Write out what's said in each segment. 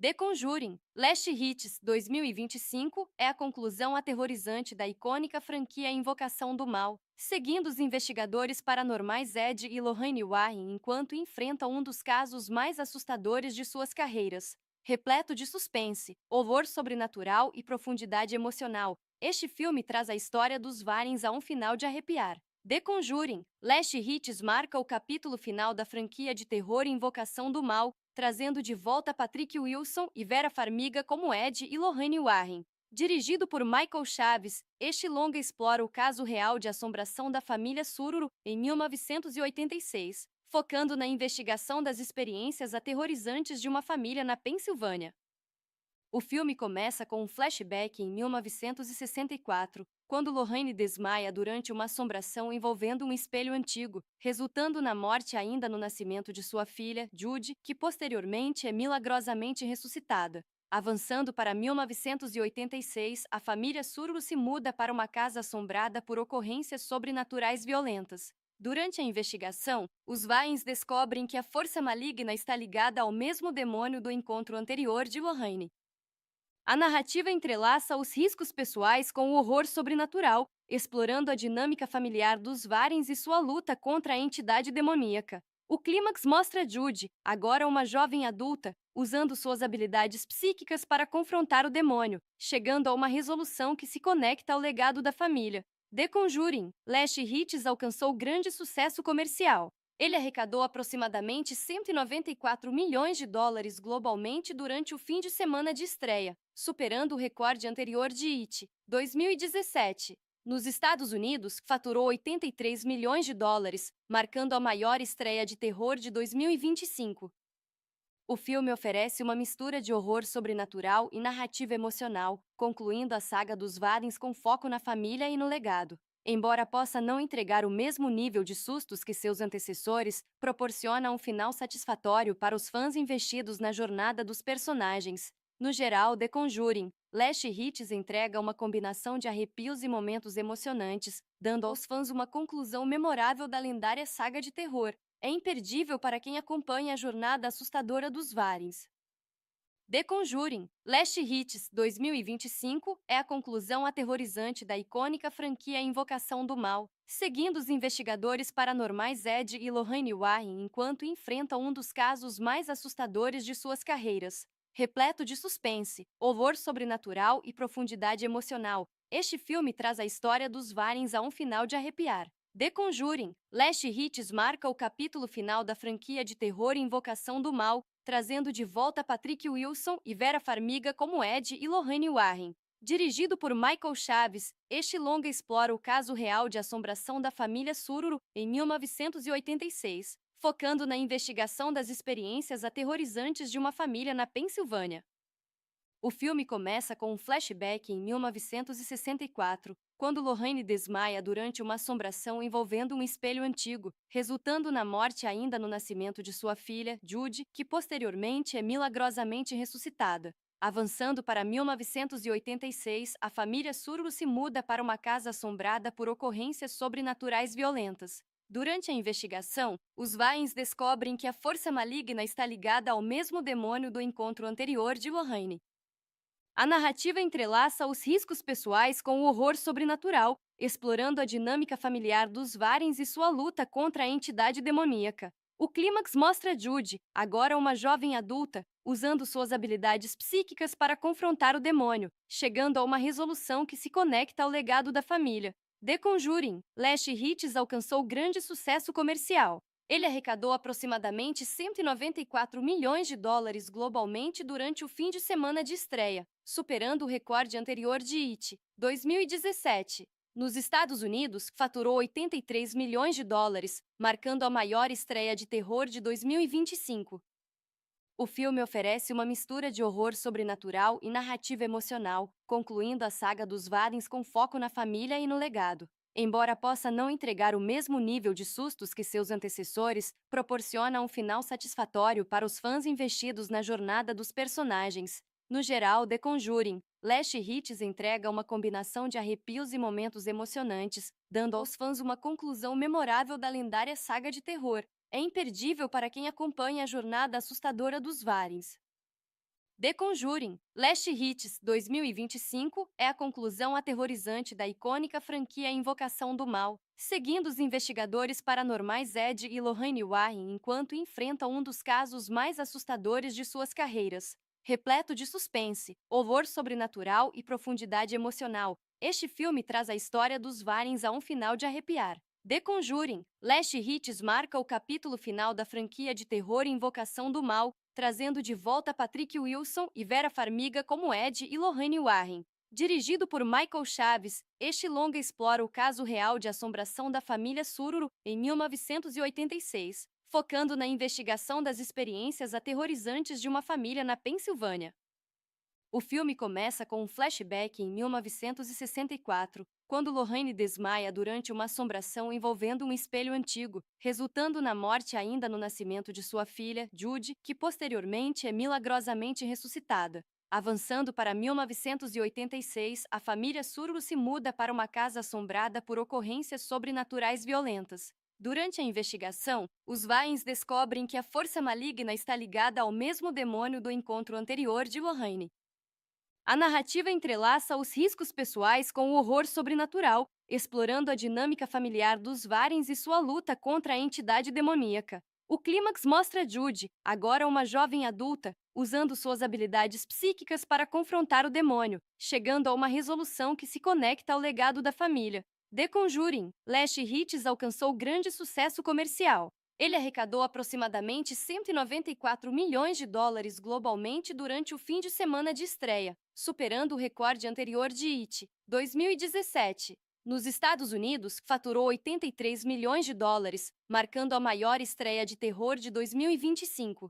The Conjuring, Last Hits 2025 é a conclusão aterrorizante da icônica franquia Invocação do Mal, seguindo os investigadores paranormais Ed e Lorraine Warren enquanto enfrentam um dos casos mais assustadores de suas carreiras. Repleto de suspense, horror sobrenatural e profundidade emocional, este filme traz a história dos Warrens a um final de arrepiar. The Conjuring, Last Hits marca o capítulo final da franquia de terror Invocação do Mal, trazendo de volta Patrick Wilson e Vera Farmiga como Ed e Lorraine Warren. Dirigido por Michael Chaves, este longa explora o caso real de assombração da família Sururu em 1986, focando na investigação das experiências aterrorizantes de uma família na Pensilvânia. O filme começa com um flashback em 1964, quando Lorraine desmaia durante uma assombração envolvendo um espelho antigo, resultando na morte ainda no nascimento de sua filha, Judy, que posteriormente é milagrosamente ressuscitada. Avançando para 1986, a família Sururu se muda para uma casa assombrada por ocorrências sobrenaturais violentas. Durante a investigação, os Warrens descobrem que a força maligna está ligada ao mesmo demônio do encontro anterior de Lorraine. A narrativa entrelaça os riscos pessoais com o horror sobrenatural, explorando a dinâmica familiar dos Warrens e sua luta contra a entidade demoníaca. O clímax mostra Judy, agora uma jovem adulta, usando suas habilidades psíquicas para confrontar o demônio, chegando a uma resolução que se conecta ao legado da família. The Conjuring, Last Hits alcançou grande sucesso comercial. Ele arrecadou aproximadamente 194 milhões de dólares globalmente durante o fim de semana de estreia, superando o recorde anterior de It, 2017. Nos Estados Unidos, faturou 83 milhões de dólares, marcando a maior estreia de terror de 2025. O filme oferece uma mistura de horror sobrenatural e narrativa emocional, concluindo a saga dos Warrens com foco na família e no legado. Embora possa não entregar o mesmo nível de sustos que seus antecessores, proporciona um final satisfatório para os fãs investidos na jornada dos personagens. No geral, The Conjuring, Last Hits entrega uma combinação de arrepios e momentos emocionantes, dando aos fãs uma conclusão memorável da lendária saga de terror. É imperdível para quem acompanha a jornada assustadora dos Warrens. The Conjuring, Last Hits 2025 é a conclusão aterrorizante da icônica franquia Invocação do Mal, seguindo os investigadores paranormais Ed e Lorraine Warren enquanto enfrentam um dos casos mais assustadores de suas carreiras. Repleto de suspense, horror sobrenatural e profundidade emocional, este filme traz a história dos Warrens a um final de arrepiar. The Conjuring, Last Hits marca o capítulo final da franquia de terror Invocação do Mal, trazendo de volta Patrick Wilson e Vera Farmiga como Ed e Lorraine Warren. Dirigido por Michael Chaves, este longa explora o caso real de assombração da família Sururu em 1986, focando na investigação das experiências aterrorizantes de uma família na Pensilvânia. O filme começa com um flashback em 1964, quando Lorraine desmaia durante uma assombração envolvendo um espelho antigo, resultando na morte ainda no nascimento de sua filha, Judy, que posteriormente é milagrosamente ressuscitada. Avançando para 1986, a família Sururu se muda para uma casa assombrada por ocorrências sobrenaturais violentas. Durante a investigação, os Warrens descobrem que a força maligna está ligada ao mesmo demônio do encontro anterior de Lorraine. A narrativa entrelaça os riscos pessoais com o horror sobrenatural, explorando a dinâmica familiar dos Warrens e sua luta contra a entidade demoníaca. O clímax mostra Judy, agora uma jovem adulta, usando suas habilidades psíquicas para confrontar o demônio, chegando a uma resolução que se conecta ao legado da família. The Conjuring, Last Hits alcançou grande sucesso comercial. Ele arrecadou aproximadamente 194 milhões de dólares globalmente durante o fim de semana de estreia, superando o recorde anterior de It, 2017. Nos Estados Unidos, faturou 83 milhões de dólares, marcando a maior estreia de terror de 2025. O filme oferece uma mistura de horror sobrenatural e narrativa emocional, concluindo a saga dos Warrens com foco na família e no legado. Embora possa não entregar o mesmo nível de sustos que seus antecessores, proporciona um final satisfatório para os fãs investidos na jornada dos personagens. No geral, The Conjuring, Last Hits entrega uma combinação de arrepios e momentos emocionantes, dando aos fãs uma conclusão memorável da lendária saga de terror. É imperdível para quem acompanha a jornada assustadora dos Warrens. The Conjuring, Last Hits 2025 é a conclusão aterrorizante da icônica franquia Invocação do Mal, seguindo os investigadores paranormais Ed e Lorraine Warren enquanto enfrentam um dos casos mais assustadores de suas carreiras. Repleto de suspense, horror sobrenatural e profundidade emocional, este filme traz a história dos Warrens a um final de arrepiar. The Conjuring, Last Hits marca o capítulo final da franquia de terror Invocação do Mal, trazendo de volta Patrick Wilson e Vera Farmiga como Ed e Lorraine Warren. Dirigido por Michael Chaves, este longa explora o caso real de assombração da família Sururu em 1986, focando na investigação das experiências aterrorizantes de uma família na Pensilvânia. O filme começa com um flashback em 1964, quando Lorraine desmaia durante uma assombração envolvendo um espelho antigo, resultando na morte ainda no nascimento de sua filha, Judy, que posteriormente é milagrosamente ressuscitada. Avançando para 1986, a família Sururu se muda para uma casa assombrada por ocorrências sobrenaturais violentas. Durante a investigação, os Warrens descobrem que a força maligna está ligada ao mesmo demônio do encontro anterior de Lorraine. A narrativa entrelaça os riscos pessoais com o horror sobrenatural, explorando a dinâmica familiar dos Warrens e sua luta contra a entidade demoníaca. O clímax mostra Judy, agora uma jovem adulta, usando suas habilidades psíquicas para confrontar o demônio, chegando a uma resolução que se conecta ao legado da família. The Conjuring, Last Hits alcançou grande sucesso comercial. Ele arrecadou aproximadamente 194 milhões de dólares globalmente durante o fim de semana de estreia, superando o recorde anterior de It, 2017. Nos Estados Unidos, faturou 83 milhões de dólares, marcando a maior estreia de terror de 2025.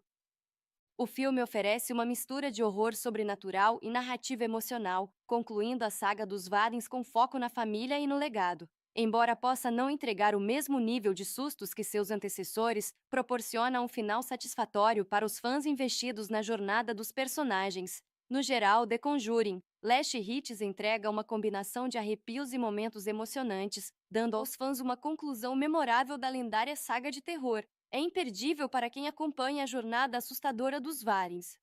O filme oferece uma mistura de horror sobrenatural e narrativa emocional, concluindo a saga dos Warrens com foco na família e no legado. Embora possa não entregar o mesmo nível de sustos que seus antecessores, proporciona um final satisfatório para os fãs investidos na jornada dos personagens. No geral, The Conjuring, Last Hits entrega uma combinação de arrepios e momentos emocionantes, dando aos fãs uma conclusão memorável da lendária saga de terror. É imperdível para quem acompanha a jornada assustadora dos Warrens.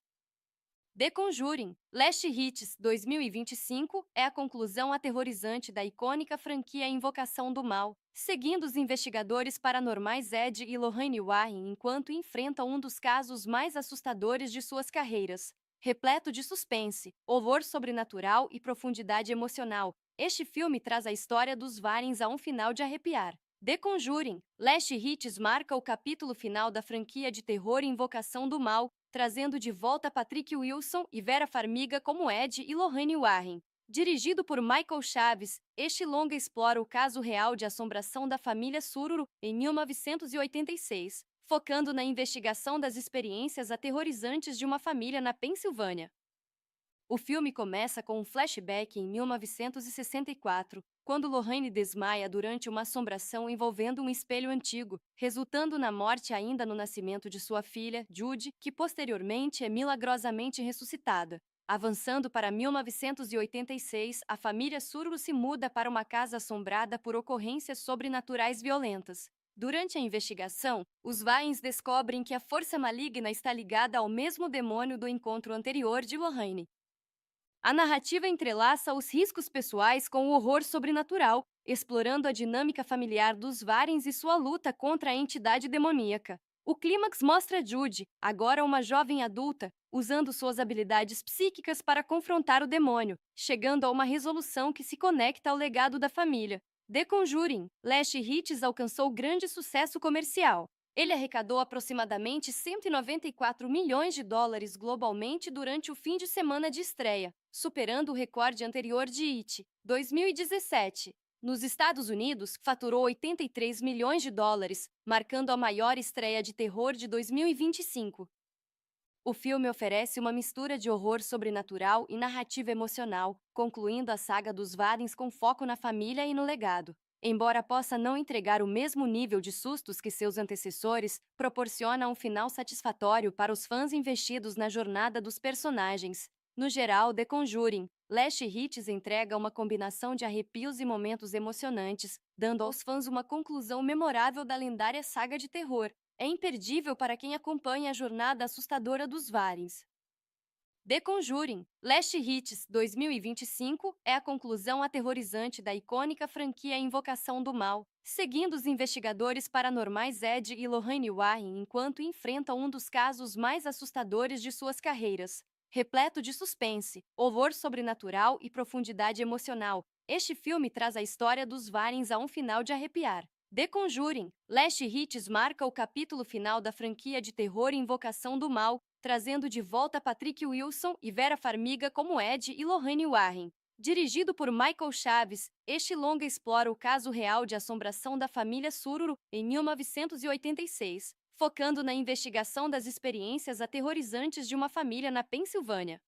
The Conjuring, Last Hits 2025 é a conclusão aterrorizante da icônica franquia Invocação do Mal, seguindo os investigadores paranormais Ed e Lorraine Warren enquanto enfrentam um dos casos mais assustadores de suas carreiras. Repleto de suspense, horror sobrenatural e profundidade emocional, este filme traz a história dos Warrens a um final de arrepiar. The Conjuring, Last Hits marca o capítulo final da franquia de terror Invocação do Mal, trazendo de volta Patrick Wilson e Vera Farmiga como Ed e Lorraine Warren. Dirigido por Michael Chaves, este longa explora o caso real de assombração da família Sururu em 1986, focando na investigação das experiências aterrorizantes de uma família na Pensilvânia. O filme começa com um flashback em 1964, quando Lorraine desmaia durante uma assombração envolvendo um espelho antigo, resultando na morte ainda no nascimento de sua filha, Judy, que posteriormente é milagrosamente ressuscitada. Avançando para 1986, a família Sururu se muda para uma casa assombrada por ocorrências sobrenaturais violentas. Durante a investigação, os Warrens descobrem que a força maligna está ligada ao mesmo demônio do encontro anterior de Lorraine. A narrativa entrelaça os riscos pessoais com o horror sobrenatural, explorando a dinâmica familiar dos Warrens e sua luta contra a entidade demoníaca. O clímax mostra Judy, agora uma jovem adulta, usando suas habilidades psíquicas para confrontar o demônio, chegando a uma resolução que se conecta ao legado da família. The Conjuring, Last Hits alcançou grande sucesso comercial. Ele arrecadou aproximadamente 194 milhões de dólares globalmente durante o fim de semana de estreia, superando o recorde anterior de It, 2017. Nos Estados Unidos, faturou 83 milhões de dólares, marcando a maior estreia de terror de 2025. O filme oferece uma mistura de horror sobrenatural e narrativa emocional, concluindo a saga dos Warrens com foco na família e no legado. Embora possa não entregar o mesmo nível de sustos que seus antecessores, proporciona um final satisfatório para os fãs investidos na jornada dos personagens. No geral, The Conjuring, Last Hits entrega uma combinação de arrepios e momentos emocionantes, dando aos fãs uma conclusão memorável da lendária saga de terror. É imperdível para quem acompanha a jornada assustadora dos Warrens. The Conjuring, Last Hits 2025 é a conclusão aterrorizante da icônica franquia Invocação do Mal, seguindo os investigadores paranormais Ed e Lorraine Warren enquanto enfrentam um dos casos mais assustadores de suas carreiras. Repleto de suspense, horror sobrenatural e profundidade emocional, este filme traz a história dos Warrens a um final de arrepiar. The Conjuring, Last Hits marca o capítulo final da franquia de terror Invocação do Mal, trazendo de volta Patrick Wilson e Vera Farmiga como Ed e Lorraine Warren. Dirigido por Michael Chaves, este longa explora o caso real de assombração da família Sururu em 1986, focando na investigação das experiências aterrorizantes de uma família na Pensilvânia.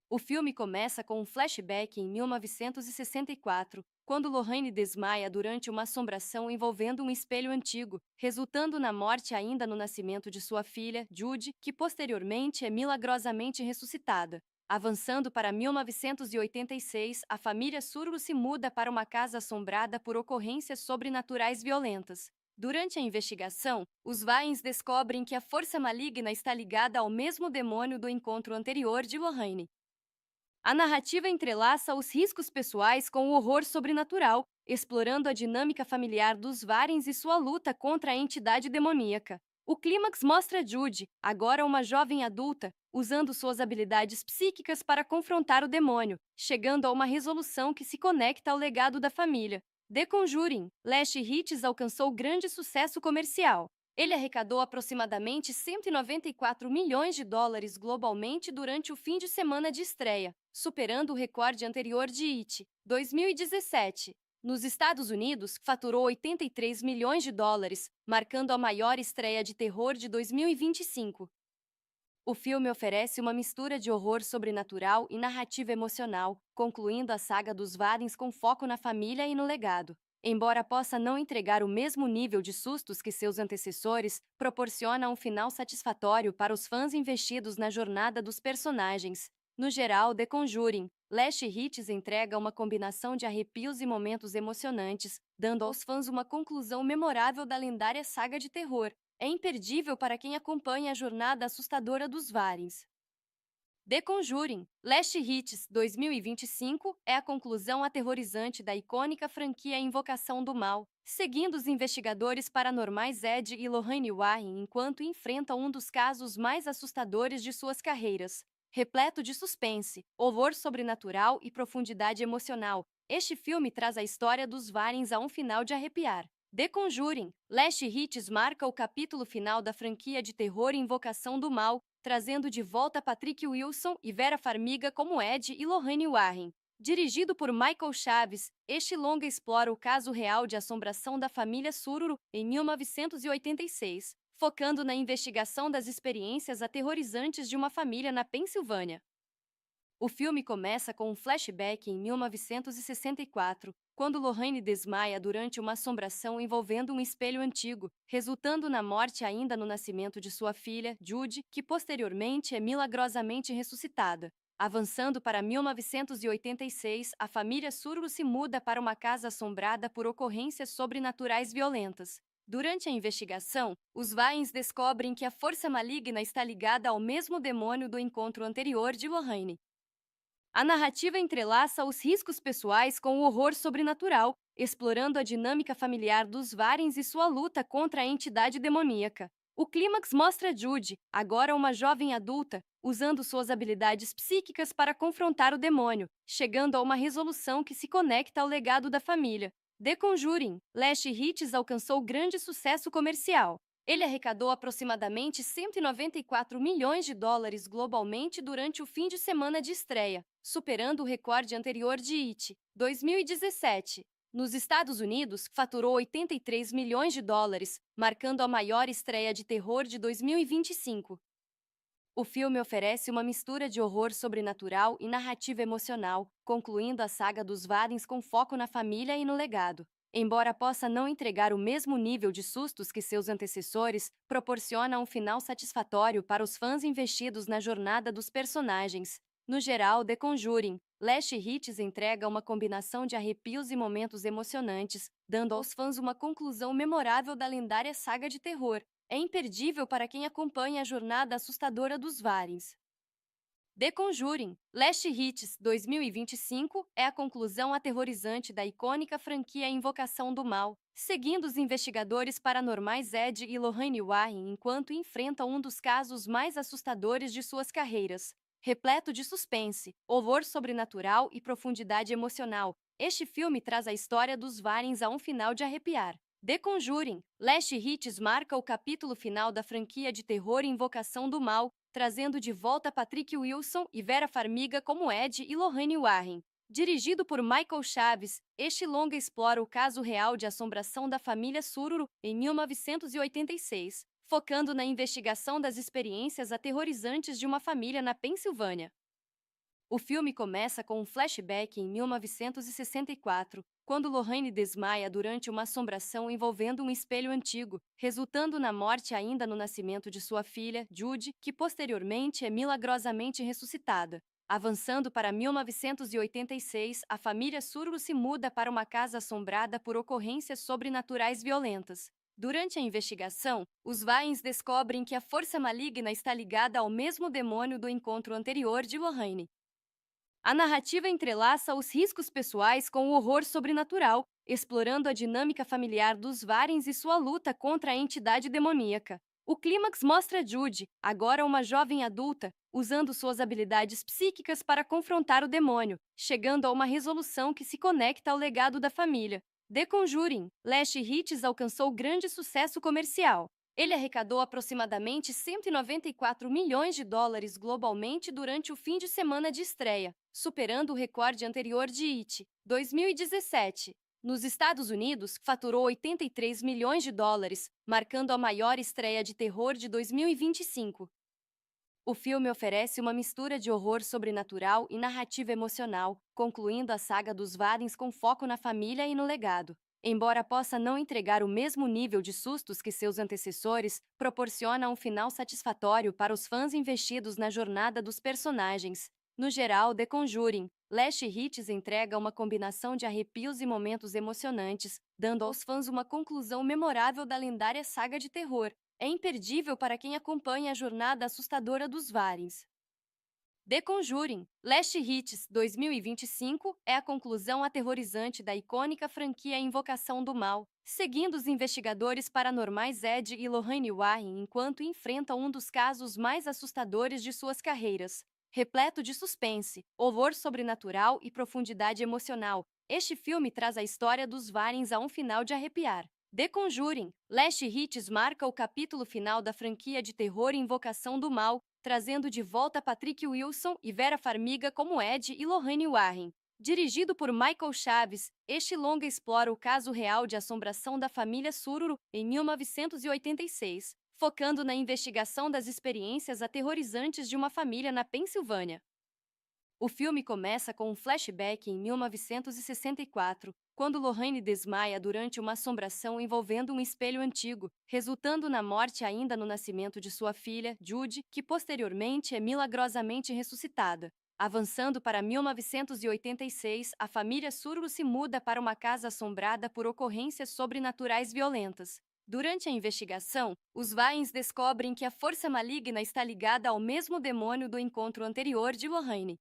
O filme começa com um flashback em 1964, quando Lorraine desmaia durante uma assombração envolvendo um espelho antigo, resultando na morte ainda no nascimento de sua filha, Judy, que posteriormente é milagrosamente ressuscitada. Avançando para 1986, a família Sururu se muda para uma casa assombrada por ocorrências sobrenaturais violentas. Durante a investigação, os Warrens descobrem que a força maligna está ligada ao mesmo demônio do encontro anterior de Lorraine. A narrativa entrelaça os riscos pessoais com o horror sobrenatural, explorando a dinâmica familiar dos Warrens e sua luta contra a entidade demoníaca. O clímax mostra Judy, agora uma jovem adulta, usando suas habilidades psíquicas para confrontar o demônio, chegando a uma resolução que se conecta ao legado da família. The Conjuring, Last Hits alcançou grande sucesso comercial. Ele arrecadou aproximadamente 194 milhões de dólares globalmente durante o fim de semana de estreia, superando o recorde anterior de It, 2017. Nos Estados Unidos, faturou 83 milhões de dólares, marcando a maior estreia de terror de 2025. O filme oferece uma mistura de horror sobrenatural e narrativa emocional, concluindo a saga dos Warrens com foco na família e no legado. Embora possa não entregar o mesmo nível de sustos que seus antecessores, proporciona um final satisfatório para os fãs investidos na jornada dos personagens. No geral, The Conjuring, Last Hits entrega uma combinação de arrepios e momentos emocionantes, dando aos fãs uma conclusão memorável da lendária saga de terror. É imperdível para quem acompanha a jornada assustadora dos Warrens. The Conjuring, Last Hits 2025 é a conclusão aterrorizante da icônica franquia Invocação do Mal, seguindo os investigadores paranormais Ed e Lorraine Warren enquanto enfrentam um dos casos mais assustadores de suas carreiras. Repleto de suspense, horror sobrenatural e profundidade emocional, este filme traz a história dos Warrens a um final de arrepiar. The Conjuring, Last Hits marca o capítulo final da franquia de terror Invocação do Mal, trazendo de volta Patrick Wilson e Vera Farmiga como Ed e Lorraine Warren. Dirigido por Michael Chaves, este longa explora o caso real de assombração da família Sururu em 1986, focando na investigação das experiências aterrorizantes de uma família na Pensilvânia. O filme começa com um flashback em 1964, quando Lorraine desmaia durante uma assombração envolvendo um espelho antigo, resultando na morte ainda no nascimento de sua filha, Judy, que posteriormente é milagrosamente ressuscitada. Avançando para 1986, a família Sururu se muda para uma casa assombrada por ocorrências sobrenaturais violentas. Durante a investigação, os Warrens descobrem que a força maligna está ligada ao mesmo demônio do encontro anterior de Lorraine. A narrativa entrelaça os riscos pessoais com o horror sobrenatural, explorando a dinâmica familiar dos Warrens e sua luta contra a entidade demoníaca. O clímax mostra Judy, agora uma jovem adulta, usando suas habilidades psíquicas para confrontar o demônio, chegando a uma resolução que se conecta ao legado da família. The Conjuring, Last Hits alcançou grande sucesso comercial. Ele arrecadou aproximadamente 194 milhões de dólares globalmente durante o fim de semana de estreia, superando o recorde anterior de It, 2017. Nos Estados Unidos, faturou 83 milhões de dólares, marcando a maior estreia de terror de 2025. O filme oferece uma mistura de horror sobrenatural e narrativa emocional, concluindo a saga dos Warrens com foco na família e no legado. Embora possa não entregar o mesmo nível de sustos que seus antecessores, proporciona um final satisfatório para os fãs investidos na jornada dos personagens. No geral, The Conjuring, Last Hits entrega uma combinação de arrepios e momentos emocionantes, dando aos fãs uma conclusão memorável da lendária saga de terror. É imperdível para quem acompanha a jornada assustadora dos Warrens. The Conjuring, Last Hits 2025 é a conclusão aterrorizante da icônica franquia Invocação do Mal, seguindo os investigadores paranormais Ed e Lorraine Warren enquanto enfrentam um dos casos mais assustadores de suas carreiras. Repleto de suspense, horror sobrenatural e profundidade emocional, este filme traz a história dos Warrens a um final de arrepiar. The Conjuring, Last Hits marca o capítulo final da franquia de terror Invocação do Mal, trazendo de volta Patrick Wilson e Vera Farmiga como Ed e Lorraine Warren. Dirigido por Michael Chaves, este longa explora o caso real de assombração da família Sururu em 1986, focando na investigação das experiências aterrorizantes de uma família na Pensilvânia. O filme começa com um flashback em 1964, quando Lorraine desmaia durante uma assombração envolvendo um espelho antigo, resultando na morte ainda no nascimento de sua filha, Judy, que posteriormente é milagrosamente ressuscitada. Avançando para 1986, a família Sururu se muda para uma casa assombrada por ocorrências sobrenaturais violentas. Durante a investigação, os Warrens descobrem que a força maligna está ligada ao mesmo demônio do encontro anterior de Lorraine. A narrativa entrelaça os riscos pessoais com o horror sobrenatural, explorando a dinâmica familiar dos Warrens e sua luta contra a entidade demoníaca. O clímax mostra Judy, agora uma jovem adulta, usando suas habilidades psíquicas para confrontar o demônio, chegando a uma resolução que se conecta ao legado da família. The Conjuring, Last Hits alcançou grande sucesso comercial. Ele arrecadou aproximadamente 194 milhões de dólares globalmente durante o fim de semana de estreia, superando o recorde anterior de It, 2017. Nos Estados Unidos, faturou 83 milhões de dólares, marcando a maior estreia de terror de 2025. O filme oferece uma mistura de horror sobrenatural e narrativa emocional, concluindo a saga dos Warrens com foco na família e no legado. Embora possa não entregar o mesmo nível de sustos que seus antecessores, proporciona um final satisfatório para os fãs investidos na jornada dos personagens. No geral, The Conjuring, Last Hits entrega uma combinação de arrepios e momentos emocionantes, dando aos fãs uma conclusão memorável da lendária saga de terror. É imperdível para quem acompanha a jornada assustadora dos Warrens. The Conjuring, Last Hits 2025 é a conclusão aterrorizante da icônica franquia Invocação do Mal, seguindo os investigadores paranormais Ed e Lorraine Warren enquanto enfrentam um dos casos mais assustadores de suas carreiras. Repleto de suspense, horror sobrenatural e profundidade emocional, este filme traz a história dos Warrens a um final de arrepiar. The Conjuring, Last Hits marca o capítulo final da franquia de terror Invocação do Mal, trazendo de volta Patrick Wilson e Vera Farmiga como Ed e Lorraine Warren. Dirigido por Michael Chaves, este longa explora o caso real de assombração da família Sururu em 1986, focando na investigação das experiências aterrorizantes de uma família na Pensilvânia. O filme começa com um flashback em 1964, quando Lorraine desmaia durante uma assombração envolvendo um espelho antigo, resultando na morte ainda no nascimento de sua filha, Judy, que posteriormente é milagrosamente ressuscitada. Avançando para 1986, a família Sururu se muda para uma casa assombrada por ocorrências sobrenaturais violentas. Durante a investigação, os Warrens descobrem que a força maligna está ligada ao mesmo demônio do encontro anterior de Lorraine.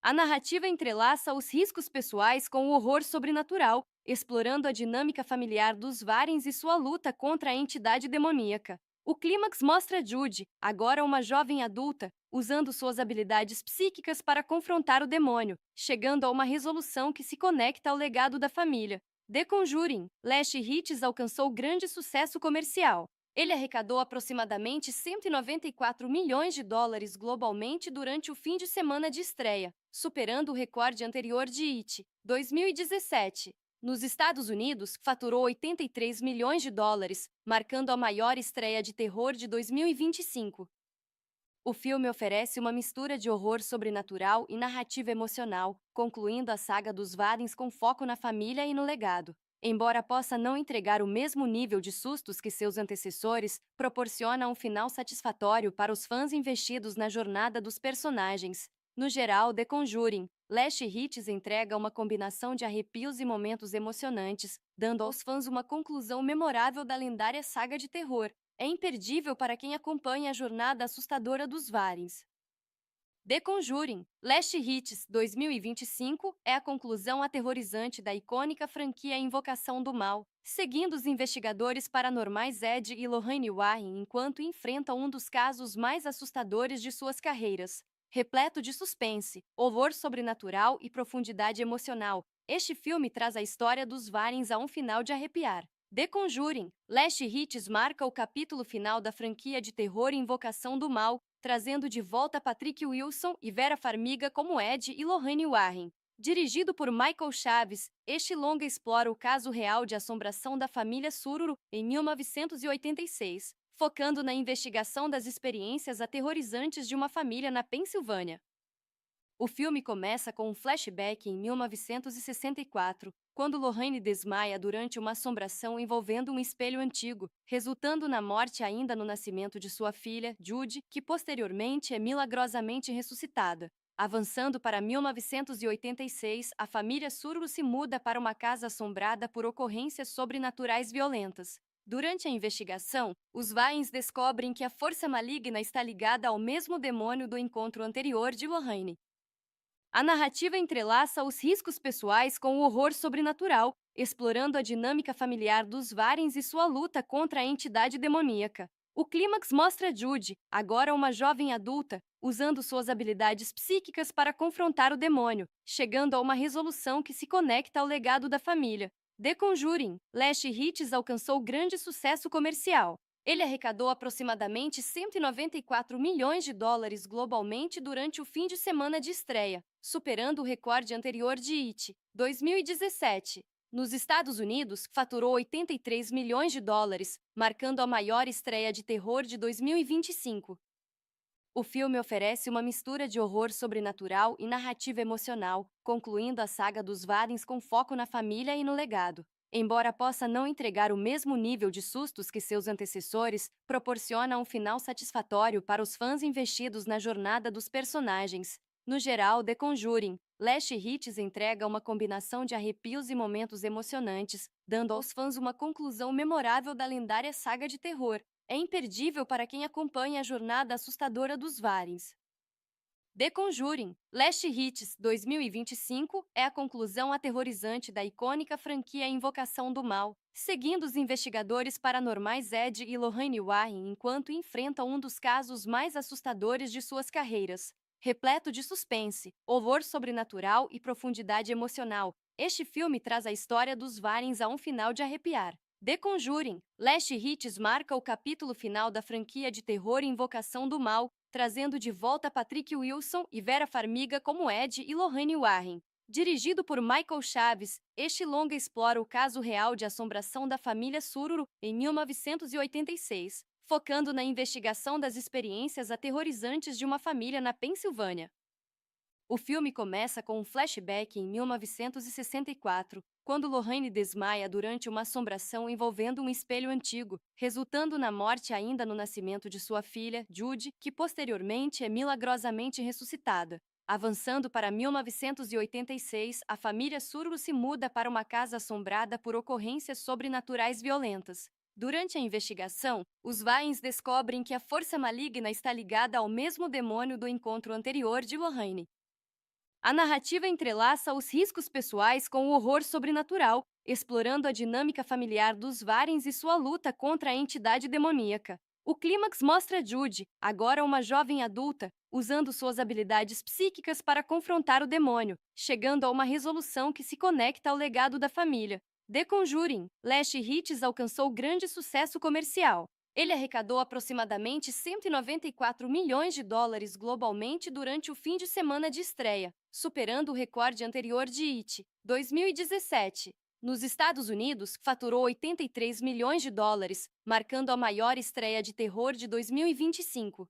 A narrativa entrelaça os riscos pessoais com o horror sobrenatural, explorando a dinâmica familiar dos Warrens e sua luta contra a entidade demoníaca. O clímax mostra Judy, agora uma jovem adulta, usando suas habilidades psíquicas para confrontar o demônio, chegando a uma resolução que se conecta ao legado da família. The Conjuring, Last Hits alcançou grande sucesso comercial. Ele arrecadou aproximadamente 194 milhões de dólares globalmente durante o fim de semana de estreia, superando o recorde anterior de It, 2017. Nos Estados Unidos, faturou 83 milhões de dólares, marcando a maior estreia de terror de 2025. O filme oferece uma mistura de horror sobrenatural e narrativa emocional, concluindo a saga dos Warrens com foco na família e no legado. Embora possa não entregar o mesmo nível de sustos que seus antecessores, proporciona um final satisfatório para os fãs investidos na jornada dos personagens. No geral, The Conjuring, Last Hits entrega uma combinação de arrepios e momentos emocionantes, dando aos fãs uma conclusão memorável da lendária saga de terror. É imperdível para quem acompanha a jornada assustadora dos Warrens. The Conjuring, Last Hits 2025 é a conclusão aterrorizante da icônica franquia Invocação do Mal, seguindo os investigadores paranormais Ed e Lorraine Warren enquanto enfrentam um dos casos mais assustadores de suas carreiras. Repleto de suspense, horror sobrenatural e profundidade emocional, este filme traz a história dos Warrens a um final de arrepiar. The Conjuring, Last Hits marca o capítulo final da franquia de terror Invocação do Mal, trazendo de volta Patrick Wilson e Vera Farmiga como Ed e Lorraine Warren. Dirigido por Michael Chaves, este longa explora o caso real de assombração da família Sururu em 1986, focando na investigação das experiências aterrorizantes de uma família na Pensilvânia. O filme começa com um flashback em 1964, quando Lorraine desmaia durante uma assombração envolvendo um espelho antigo, resultando na morte ainda no nascimento de sua filha, Judy, que posteriormente é milagrosamente ressuscitada. Avançando para 1986, a família Sururu se muda para uma casa assombrada por ocorrências sobrenaturais violentas. Durante a investigação, os Warrens descobrem que a força maligna está ligada ao mesmo demônio do encontro anterior de Lorraine. A narrativa entrelaça os riscos pessoais com o horror sobrenatural, explorando a dinâmica familiar dos Warrens e sua luta contra a entidade demoníaca. O clímax mostra Judy, agora uma jovem adulta, usando suas habilidades psíquicas para confrontar o demônio, chegando a uma resolução que se conecta ao legado da família. The Conjuring, Last Hits alcançou grande sucesso comercial. Ele arrecadou aproximadamente 194 milhões de dólares globalmente durante o fim de semana de estreia, superando o recorde anterior de It, 2017. Nos Estados Unidos, faturou 83 milhões de dólares, marcando a maior estreia de terror de 2025. O filme oferece uma mistura de horror sobrenatural e narrativa emocional, concluindo a saga dos Warrens com foco na família e no legado. Embora possa não entregar o mesmo nível de sustos que seus antecessores, proporciona um final satisfatório para os fãs investidos na jornada dos personagens. No geral, The Conjuring, Last Hits entrega uma combinação de arrepios e momentos emocionantes, dando aos fãs uma conclusão memorável da lendária saga de terror. É imperdível para quem acompanha a jornada assustadora dos Warrens. The Conjuring, Last Hits 2025 é a conclusão aterrorizante da icônica franquia Invocação do Mal, seguindo os investigadores paranormais Ed e Lorraine Warren enquanto enfrentam um dos casos mais assustadores de suas carreiras. Repleto de suspense, horror sobrenatural e profundidade emocional, este filme traz a história dos Warrens a um final de arrepiar. The Conjuring, Last Hits marca o capítulo final da franquia de terror Invocação do Mal, trazendo de volta Patrick Wilson e Vera Farmiga como Ed e Lorraine Warren. Dirigido por Michael Chaves, este longa explora o caso real de assombração da família Sururu em 1986, focando na investigação das experiências aterrorizantes de uma família na Pensilvânia. O filme começa com um flashback em 1964, quando Lorraine desmaia durante uma assombração envolvendo um espelho antigo, resultando na morte ainda no nascimento de sua filha, Judy, que posteriormente é milagrosamente ressuscitada. Avançando para 1986, a família Sururu se muda para uma casa assombrada por ocorrências sobrenaturais violentas. Durante a investigação, os Warrens descobrem que a força maligna está ligada ao mesmo demônio do encontro anterior de Lorraine. A narrativa entrelaça os riscos pessoais com o horror sobrenatural, explorando a dinâmica familiar dos Warrens e sua luta contra a entidade demoníaca. O clímax mostra Judy, agora uma jovem adulta, usando suas habilidades psíquicas para confrontar o demônio, chegando a uma resolução que se conecta ao legado da família. The Conjuring, Last Hits alcançou grande sucesso comercial. Ele arrecadou aproximadamente 194 milhões de dólares globalmente durante o fim de semana de estreia, superando o recorde anterior de It, 2017. Nos Estados Unidos, faturou 83 milhões de dólares, marcando a maior estreia de terror de 2025.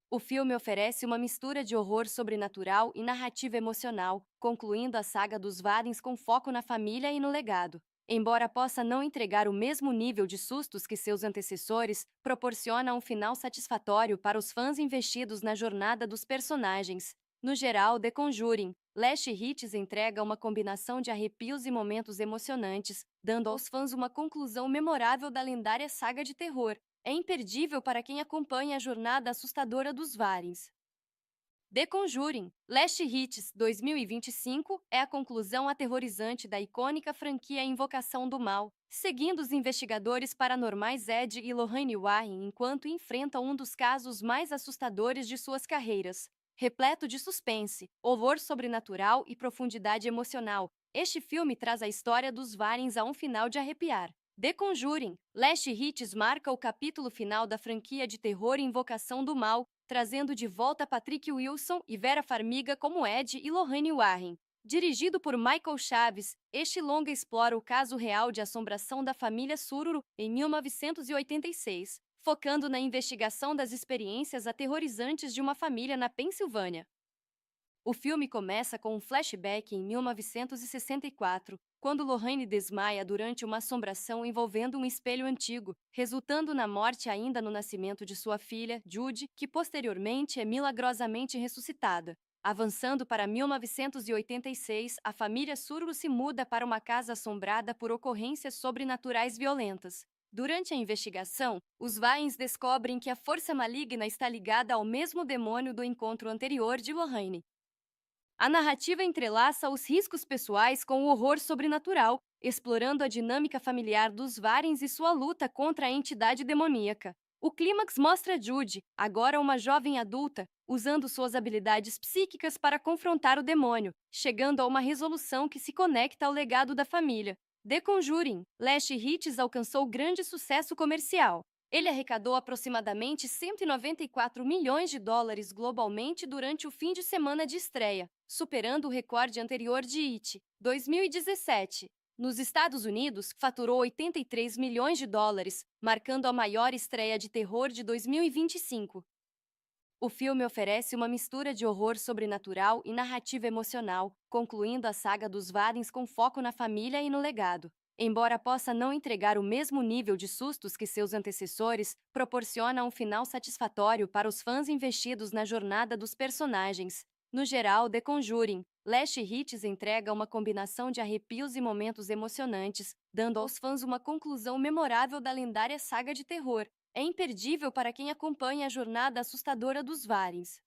O filme oferece uma mistura de horror sobrenatural e narrativa emocional, concluindo a saga dos Warrens com foco na família e no legado. Embora possa não entregar o mesmo nível de sustos que seus antecessores, proporciona um final satisfatório para os fãs investidos na jornada dos personagens. No geral, The Conjuring, Last Hits entrega uma combinação de arrepios e momentos emocionantes, dando aos fãs uma conclusão memorável da lendária saga de terror. É imperdível para quem acompanha a jornada assustadora dos Warrens. The Conjuring, Last Hits 2025 é a conclusão aterrorizante da icônica franquia Invocação do Mal, seguindo os investigadores paranormais Ed e Lorraine Warren enquanto enfrentam um dos casos mais assustadores de suas carreiras. Repleto de suspense, horror sobrenatural e profundidade emocional, este filme traz a história dos Warrens a um final de arrepiar. The Conjuring, Last Hits marca o capítulo final da franquia de terror Invocação do Mal, trazendo de volta Patrick Wilson e Vera Farmiga como Ed e Lorraine Warren. Dirigido por Michael Chaves, este longa explora o caso real de assombração da família Sururu em 1986, focando na investigação das experiências aterrorizantes de uma família na Pensilvânia. O filme começa com um flashback em 1964, quando Lorraine desmaia durante uma assombração envolvendo um espelho antigo, resultando na morte ainda no nascimento de sua filha, Judy, que posteriormente é milagrosamente ressuscitada. Avançando para 1986, a família Sururu se muda para uma casa assombrada por ocorrências sobrenaturais violentas. Durante a investigação, os Warrens descobrem que a força maligna está ligada ao mesmo demônio do encontro anterior de Lorraine. A narrativa entrelaça os riscos pessoais com o horror sobrenatural, explorando a dinâmica familiar dos Warrens e sua luta contra a entidade demoníaca. O clímax mostra Judy, agora uma jovem adulta, usando suas habilidades psíquicas para confrontar o demônio, chegando a uma resolução que se conecta ao legado da família. The Conjuring, Last Hits alcançou grande sucesso comercial. Ele arrecadou aproximadamente 194 milhões de dólares globalmente durante o fim de semana de estreia, superando o recorde anterior de It, 2017. Nos Estados Unidos, faturou 83 milhões de dólares, marcando a maior estreia de terror de 2025. O filme oferece uma mistura de horror sobrenatural e narrativa emocional, concluindo a saga dos Warrens com foco na família e no legado. Embora possa não entregar o mesmo nível de sustos que seus antecessores, proporciona um final satisfatório para os fãs investidos na jornada dos personagens. No geral, The Conjuring, Last Hits entrega uma combinação de arrepios e momentos emocionantes, dando aos fãs uma conclusão memorável da lendária saga de terror. É imperdível para quem acompanha a jornada assustadora dos Warrens.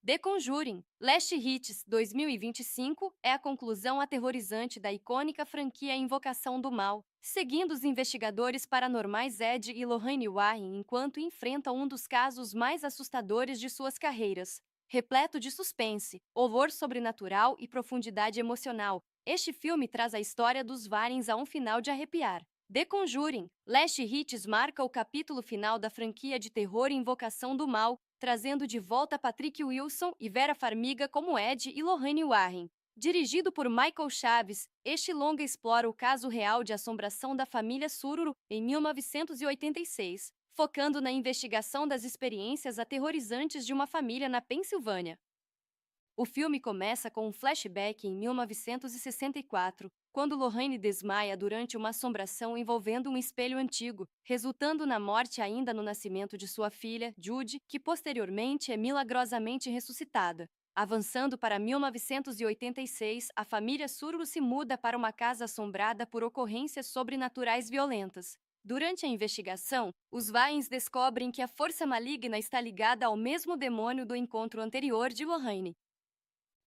The Conjuring, Last Hits 2025 é a conclusão aterrorizante da icônica franquia Invocação do Mal, seguindo os investigadores paranormais Ed e Lorraine Warren enquanto enfrentam um dos casos mais assustadores de suas carreiras. Repleto de suspense, horror sobrenatural e profundidade emocional, este filme traz a história dos Warrens a um final de arrepiar. The Conjuring, Last Hits marca o capítulo final da franquia de terror Invocação do Mal, trazendo de volta Patrick Wilson e Vera Farmiga como Ed e Lorraine Warren. Dirigido por Michael Chaves, este longa explora o caso real de assombração da família Sururu em 1986, focando na investigação das experiências aterrorizantes de uma família na Pensilvânia. O filme começa com um flashback em 1964, quando Lorraine desmaia durante uma assombração envolvendo um espelho antigo, resultando na morte ainda no nascimento de sua filha, Judy, que posteriormente é milagrosamente ressuscitada. Avançando para 1986, a família Sururu se muda para uma casa assombrada por ocorrências sobrenaturais violentas. Durante a investigação, os Warrens descobrem que a força maligna está ligada ao mesmo demônio do encontro anterior de Lorraine.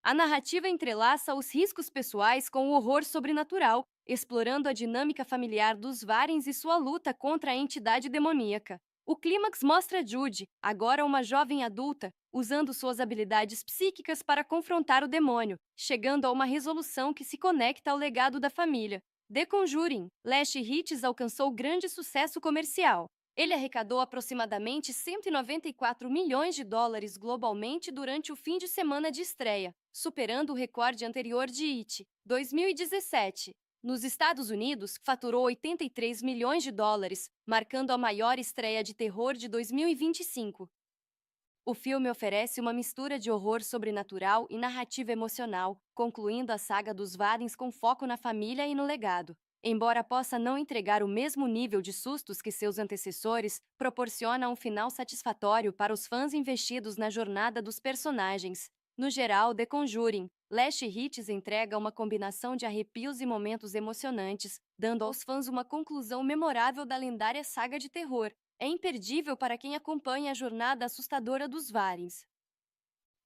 A narrativa entrelaça os riscos pessoais com o horror sobrenatural, explorando a dinâmica familiar dos Warrens e sua luta contra a entidade demoníaca. O clímax mostra Judy, agora uma jovem adulta, usando suas habilidades psíquicas para confrontar o demônio, chegando a uma resolução que se conecta ao legado da família. The Conjuring, Last Hits alcançou grande sucesso comercial. Ele arrecadou aproximadamente 194 milhões de dólares globalmente durante o fim de semana de estreia, superando o recorde anterior de It, 2017. Nos Estados Unidos, faturou 83 milhões de dólares, marcando a maior estreia de terror de 2025. O filme oferece uma mistura de horror sobrenatural e narrativa emocional, concluindo a saga dos Warrens com foco na família e no legado. Embora possa não entregar o mesmo nível de sustos que seus antecessores, proporciona um final satisfatório para os fãs investidos na jornada dos personagens. No geral, The Conjuring, Last Hits entrega uma combinação de arrepios e momentos emocionantes, dando aos fãs uma conclusão memorável da lendária saga de terror. É imperdível para quem acompanha a jornada assustadora dos Warrens.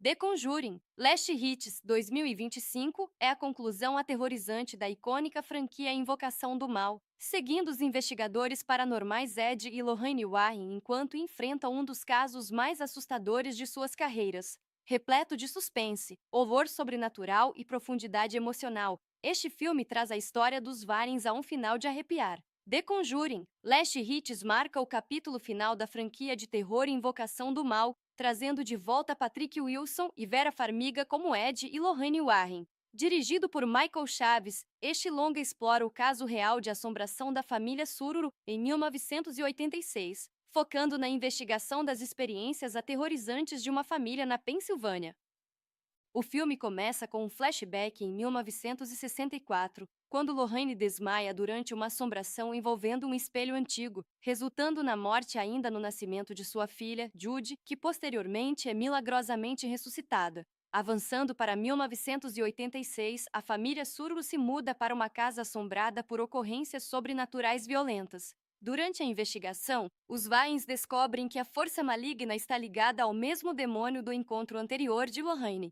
The Conjuring, Last Hits 2025 é a conclusão aterrorizante da icônica franquia Invocação do Mal, seguindo os investigadores paranormais Ed e Lorraine Warren enquanto enfrentam um dos casos mais assustadores de suas carreiras. Repleto de suspense, horror sobrenatural e profundidade emocional, este filme traz a história dos Warrens a um final de arrepiar. The Conjuring, Last Hits marca o capítulo final da franquia de terror Invocação do Mal, trazendo de volta Patrick Wilson e Vera Farmiga como Ed e Lorraine Warren. Dirigido por Michael Chaves, este longa explora o caso real de assombração da família Sururu em 1986, focando na investigação das experiências aterrorizantes de uma família na Pensilvânia. O filme começa com um flashback em 1964, quando Lorraine desmaia durante uma assombração envolvendo um espelho antigo, resultando na morte ainda no nascimento de sua filha, Judy, que posteriormente é milagrosamente ressuscitada. Avançando para 1986, a família Sururu se muda para uma casa assombrada por ocorrências sobrenaturais violentas. Durante a investigação, os Warrens descobrem que a força maligna está ligada ao mesmo demônio do encontro anterior de Lorraine.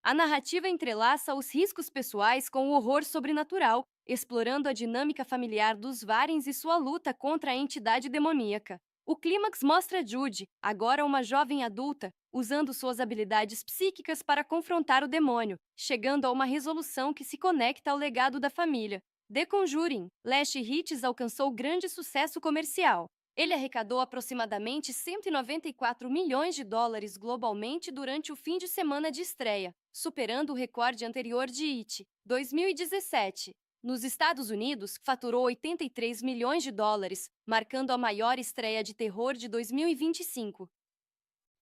A narrativa entrelaça os riscos pessoais com o horror sobrenatural, explorando a dinâmica familiar dos Warrens e sua luta contra a entidade demoníaca. O clímax mostra Judy, agora uma jovem adulta, usando suas habilidades psíquicas para confrontar o demônio, chegando a uma resolução que se conecta ao legado da família. The Conjuring, Last Hits alcançou grande sucesso comercial. Ele arrecadou aproximadamente 194 milhões de dólares globalmente durante o fim de semana de estreia, superando o recorde anterior de It, 2017. Nos Estados Unidos, faturou 83 milhões de dólares, marcando a maior estreia de terror de 2025.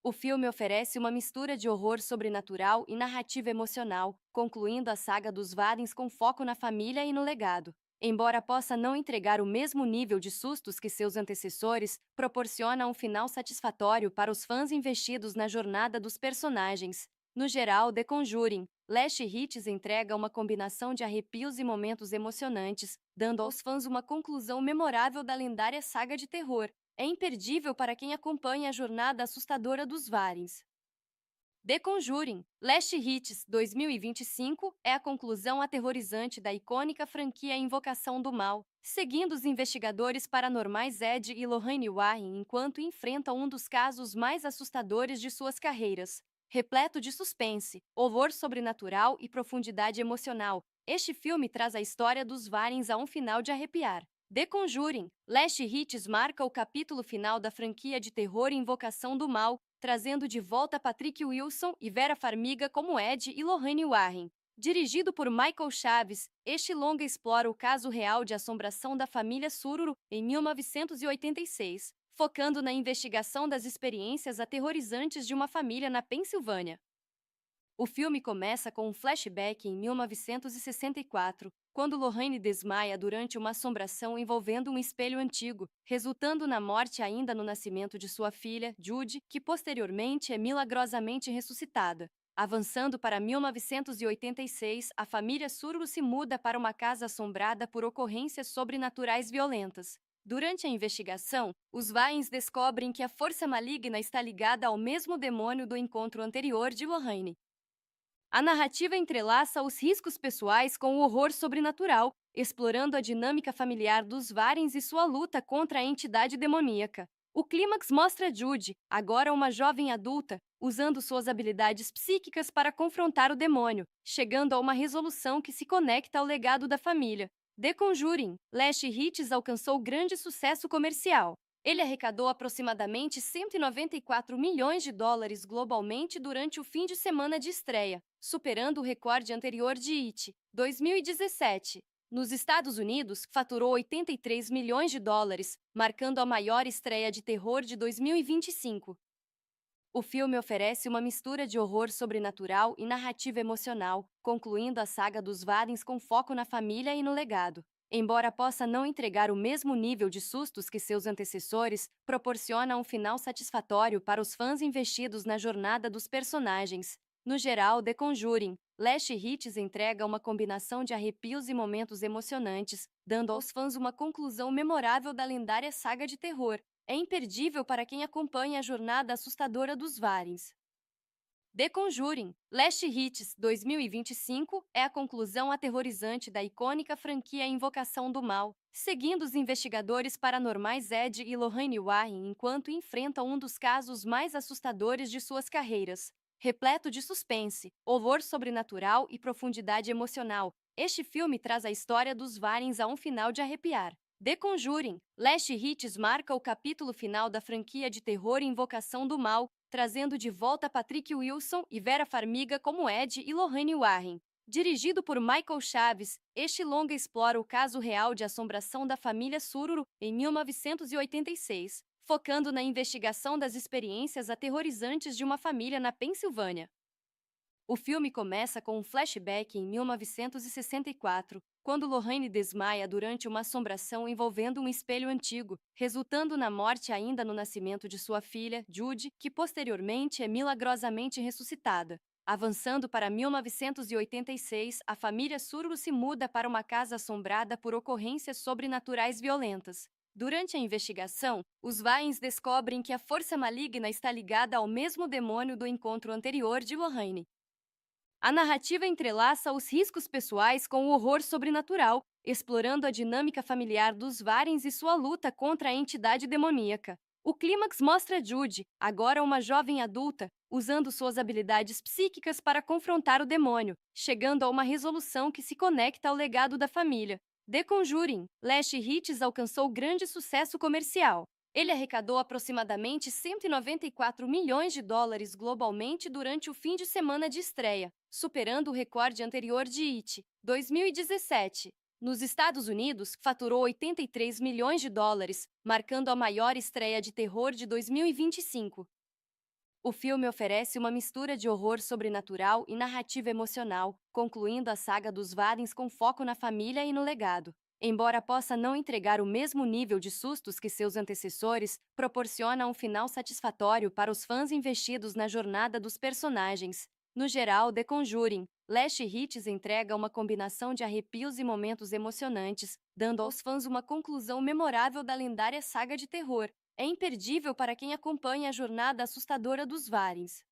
O filme oferece uma mistura de horror sobrenatural e narrativa emocional, concluindo a saga dos Warrens com foco na família e no legado. Embora possa não entregar o mesmo nível de sustos que seus antecessores, proporciona um final satisfatório para os fãs investidos na jornada dos personagens. No geral, The Conjuring, Last Hits entrega uma combinação de arrepios e momentos emocionantes, dando aos fãs uma conclusão memorável da lendária saga de terror. É imperdível para quem acompanha a jornada assustadora dos Warrens. The Conjuring, Last Hits 2025 é a conclusão aterrorizante da icônica franquia Invocação do Mal, seguindo os investigadores paranormais Ed e Lorraine Warren enquanto enfrentam um dos casos mais assustadores de suas carreiras. Repleto de suspense, horror sobrenatural e profundidade emocional, este filme traz a história dos Warrens a um final de arrepiar. The Conjuring, Last Hits marca o capítulo final da franquia de terror Invocação do Mal, trazendo de volta Patrick Wilson e Vera Farmiga como Ed e Lorraine Warren. Dirigido por Michael Chaves, este longa explora o caso real de assombração da família Sururu em 1986, focando na investigação das experiências aterrorizantes de uma família na Pensilvânia. O filme começa com um flashback em 1964, quando Lorraine desmaia durante uma assombração envolvendo um espelho antigo, resultando na morte ainda no nascimento de sua filha, Judy, que posteriormente é milagrosamente ressuscitada. Avançando para 1986, a família Sururu se muda para uma casa assombrada por ocorrências sobrenaturais violentas. Durante a investigação, os Warrens descobrem que a força maligna está ligada ao mesmo demônio do encontro anterior de Lorraine. A narrativa entrelaça os riscos pessoais com o horror sobrenatural, explorando a dinâmica familiar dos Warrens e sua luta contra a entidade demoníaca. O clímax mostra Judy, agora uma jovem adulta, usando suas habilidades psíquicas para confrontar o demônio, chegando a uma resolução que se conecta ao legado da família. The Conjuring, Last Hits alcançou grande sucesso comercial. Ele arrecadou aproximadamente 194 milhões de dólares globalmente durante o fim de semana de estreia, superando o recorde anterior de It, 2017. Nos Estados Unidos, faturou 83 milhões de dólares, marcando a maior estreia de terror de 2025. O filme oferece uma mistura de horror sobrenatural e narrativa emocional, concluindo a saga dos Warrens com foco na família e no legado. Embora possa não entregar o mesmo nível de sustos que seus antecessores, proporciona um final satisfatório para os fãs investidos na jornada dos personagens. No geral, The Conjuring, Last Hits entrega uma combinação de arrepios e momentos emocionantes, dando aos fãs uma conclusão memorável da lendária saga de terror. É imperdível para quem acompanha a jornada assustadora dos Warrens. The Conjuring, Last Hits 2025 é a conclusão aterrorizante da icônica franquia Invocação do Mal, seguindo os investigadores paranormais Ed e Lorraine Warren enquanto enfrentam um dos casos mais assustadores de suas carreiras. Repleto de suspense, horror sobrenatural e profundidade emocional, este filme traz a história dos Warrens a um final de arrepiar. The Conjuring, Last Hits marca o capítulo final da franquia de terror Invocação do Mal, trazendo de volta Patrick Wilson e Vera Farmiga como Ed e Lorraine Warren. Dirigido por Michael Chaves, este longa explora o caso real de assombração da família Sururu em 1986, focando na investigação das experiências aterrorizantes de uma família na Pensilvânia. O filme começa com um flashback em 1964, quando Lorraine desmaia durante uma assombração envolvendo um espelho antigo, resultando na morte ainda no nascimento de sua filha, Judy, que posteriormente é milagrosamente ressuscitada. Avançando para 1986, a família Sururu se muda para uma casa assombrada por ocorrências sobrenaturais violentas. Durante a investigação, os Warrens descobrem que a força maligna está ligada ao mesmo demônio do encontro anterior de Lorraine. A narrativa entrelaça os riscos pessoais com o horror sobrenatural, explorando a dinâmica familiar dos Warrens e sua luta contra a entidade demoníaca. O clímax mostra Judy, agora uma jovem adulta, usando suas habilidades psíquicas para confrontar o demônio, chegando a uma resolução que se conecta ao legado da família. The Conjuring, Last Hits alcançou grande sucesso comercial. Ele arrecadou aproximadamente 194 milhões de dólares globalmente durante o fim de semana de estreia, superando o recorde anterior de It, 2017. Nos Estados Unidos, faturou 83 milhões de dólares, marcando a maior estreia de terror de 2025. O filme oferece uma mistura de horror sobrenatural e narrativa emocional, concluindo a saga dos Warrens com foco na família e no legado. Embora possa não entregar o mesmo nível de sustos que seus antecessores, proporciona um final satisfatório para os fãs investidos na jornada dos personagens. No geral, The Conjuring, Last Hits entrega uma combinação de arrepios e momentos emocionantes, dando aos fãs uma conclusão memorável da lendária saga de terror. É imperdível para quem acompanha a jornada assustadora dos Warrens.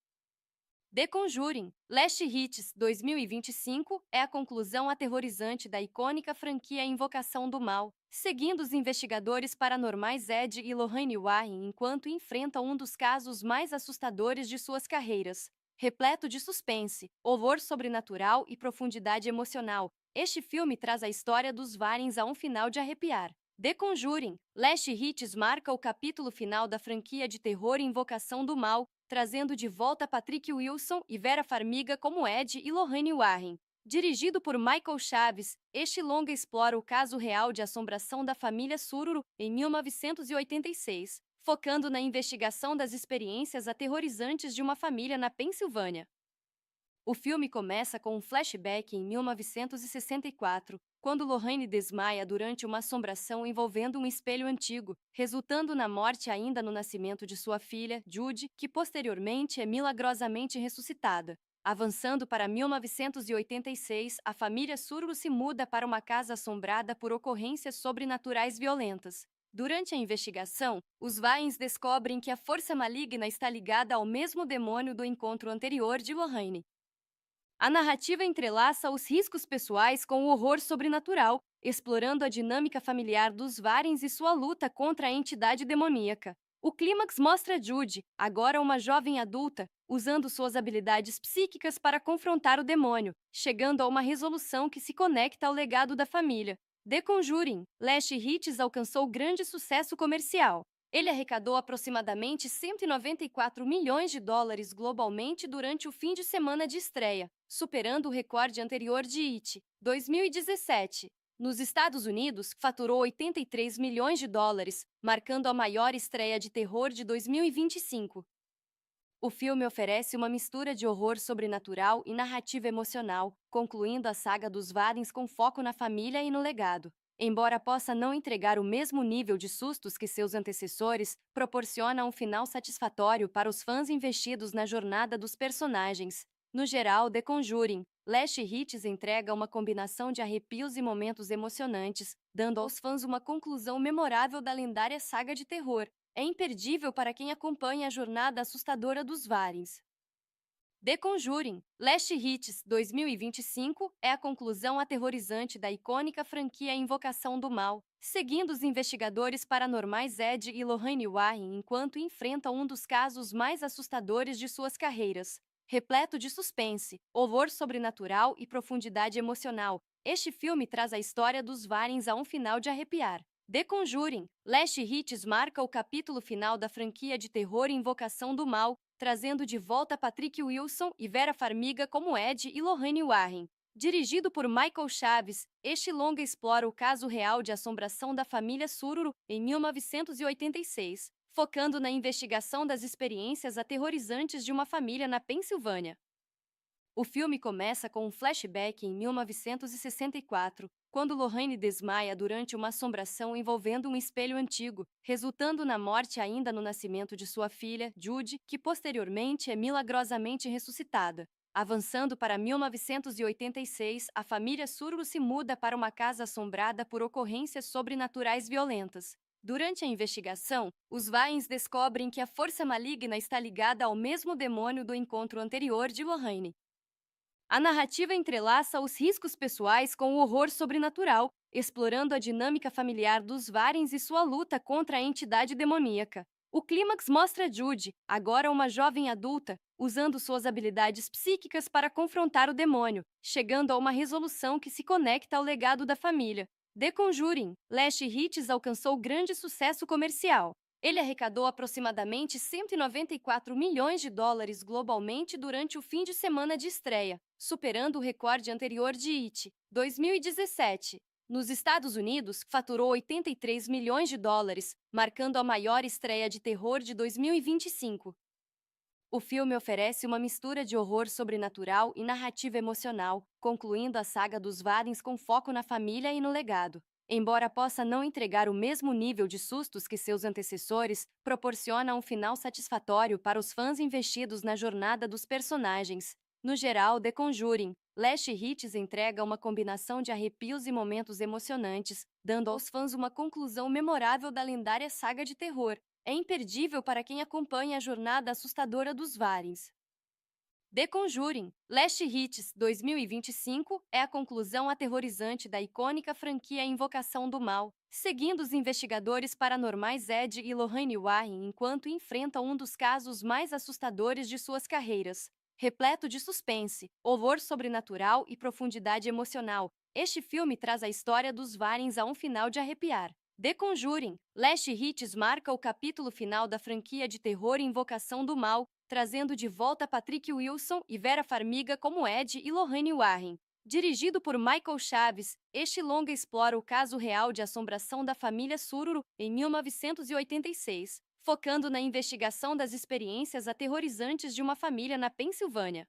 The Conjuring, Last Hits 2025 é a conclusão aterrorizante da icônica franquia Invocação do Mal, seguindo os investigadores paranormais Ed e Lorraine Warren enquanto enfrentam um dos casos mais assustadores de suas carreiras. Repleto de suspense, horror sobrenatural e profundidade emocional, este filme traz a história dos Warrens a um final de arrepiar. The Conjuring, Last Hits marca o capítulo final da franquia de terror Invocação do Mal, trazendo de volta Patrick Wilson e Vera Farmiga como Ed e Lorraine Warren. Dirigido por Michael Chaves, este longa explora o caso real de assombração da família Sururu em 1986, focando na investigação das experiências aterrorizantes de uma família na Pensilvânia. O filme começa com um flashback em 1964, quando Lorraine desmaia durante uma assombração envolvendo um espelho antigo, resultando na morte ainda no nascimento de sua filha, Judy, que posteriormente é milagrosamente ressuscitada. Avançando para 1986, a família Sururu se muda para uma casa assombrada por ocorrências sobrenaturais violentas. Durante a investigação, os Warrens descobrem que a força maligna está ligada ao mesmo demônio do encontro anterior de Lorraine. A narrativa entrelaça os riscos pessoais com o horror sobrenatural, explorando a dinâmica familiar dos Warrens e sua luta contra a entidade demoníaca. O clímax mostra Judy, agora uma jovem adulta, usando suas habilidades psíquicas para confrontar o demônio, chegando a uma resolução que se conecta ao legado da família. The Conjuring, Last Hits alcançou grande sucesso comercial. Ele arrecadou aproximadamente 194 milhões de dólares globalmente durante o fim de semana de estreia, superando o recorde anterior de It, 2017. Nos Estados Unidos, faturou 83 milhões de dólares, marcando a maior estreia de terror de 2025. O filme oferece uma mistura de horror sobrenatural e narrativa emocional, concluindo a saga dos Warrens com foco na família e no legado. Embora possa não entregar o mesmo nível de sustos que seus antecessores, proporciona um final satisfatório para os fãs investidos na jornada dos personagens. No geral, The Conjuring, Last Hits entrega uma combinação de arrepios e momentos emocionantes, dando aos fãs uma conclusão memorável da lendária saga de terror. É imperdível para quem acompanha a jornada assustadora dos Warrens. The Conjuring, Last Hits 2025 é a conclusão aterrorizante da icônica franquia Invocação do Mal, seguindo os investigadores paranormais Ed e Lorraine Warren enquanto enfrentam um dos casos mais assustadores de suas carreiras. Repleto de suspense, horror sobrenatural e profundidade emocional, este filme traz a história dos Warrens a um final de arrepiar. The Conjuring, Last Hits marca o capítulo final da franquia de terror Invocação do Mal, trazendo de volta Patrick Wilson e Vera Farmiga como Ed e Lorraine Warren. Dirigido por Michael Chaves, este longa explora o caso real de assombração da família Sururu em 1986, focando na investigação das experiências aterrorizantes de uma família na Pensilvânia. O filme começa com um flashback em 1964, quando Lorraine desmaia durante uma assombração envolvendo um espelho antigo, resultando na morte ainda no nascimento de sua filha, Judy, que posteriormente é milagrosamente ressuscitada. Avançando para 1986, a família Sururu se muda para uma casa assombrada por ocorrências sobrenaturais violentas. Durante a investigação, os Warrens descobrem que a força maligna está ligada ao mesmo demônio do encontro anterior de Lorraine. A narrativa entrelaça os riscos pessoais com o horror sobrenatural, explorando a dinâmica familiar dos Warrens e sua luta contra a entidade demoníaca. O clímax mostra Judy, agora uma jovem adulta, usando suas habilidades psíquicas para confrontar o demônio, chegando a uma resolução que se conecta ao legado da família. The Conjuring, Last Hits alcançou grande sucesso comercial. Ele arrecadou aproximadamente 194 milhões de dólares globalmente durante o fim de semana de estreia, superando o recorde anterior de It, 2017. Nos Estados Unidos, faturou 83 milhões de dólares, marcando a maior estreia de terror de 2025. O filme oferece uma mistura de horror sobrenatural e narrativa emocional, concluindo a saga dos Warrens com foco na família e no legado. Embora possa não entregar o mesmo nível de sustos que seus antecessores, proporciona um final satisfatório para os fãs investidos na jornada dos personagens. No geral, The Conjuring, Last Hits entrega uma combinação de arrepios e momentos emocionantes, dando aos fãs uma conclusão memorável da lendária saga de terror. É imperdível para quem acompanha a jornada assustadora dos Warrens. The Conjuring, Last Hits 2025 é a conclusão aterrorizante da icônica franquia Invocação do Mal, seguindo os investigadores paranormais Ed e Lorraine Warren enquanto enfrentam um dos casos mais assustadores de suas carreiras. Repleto de suspense, horror sobrenatural e profundidade emocional, este filme traz a história dos Warrens a um final de arrepiar. The Conjuring, Last Hits marca o capítulo final da franquia de terror Invocação do Mal, trazendo de volta Patrick Wilson e Vera Farmiga como Ed e Lorraine Warren. Dirigido por Michael Chaves, este longa explora o caso real de assombração da família Sururu em 1986, focando na investigação das experiências aterrorizantes de uma família na Pensilvânia.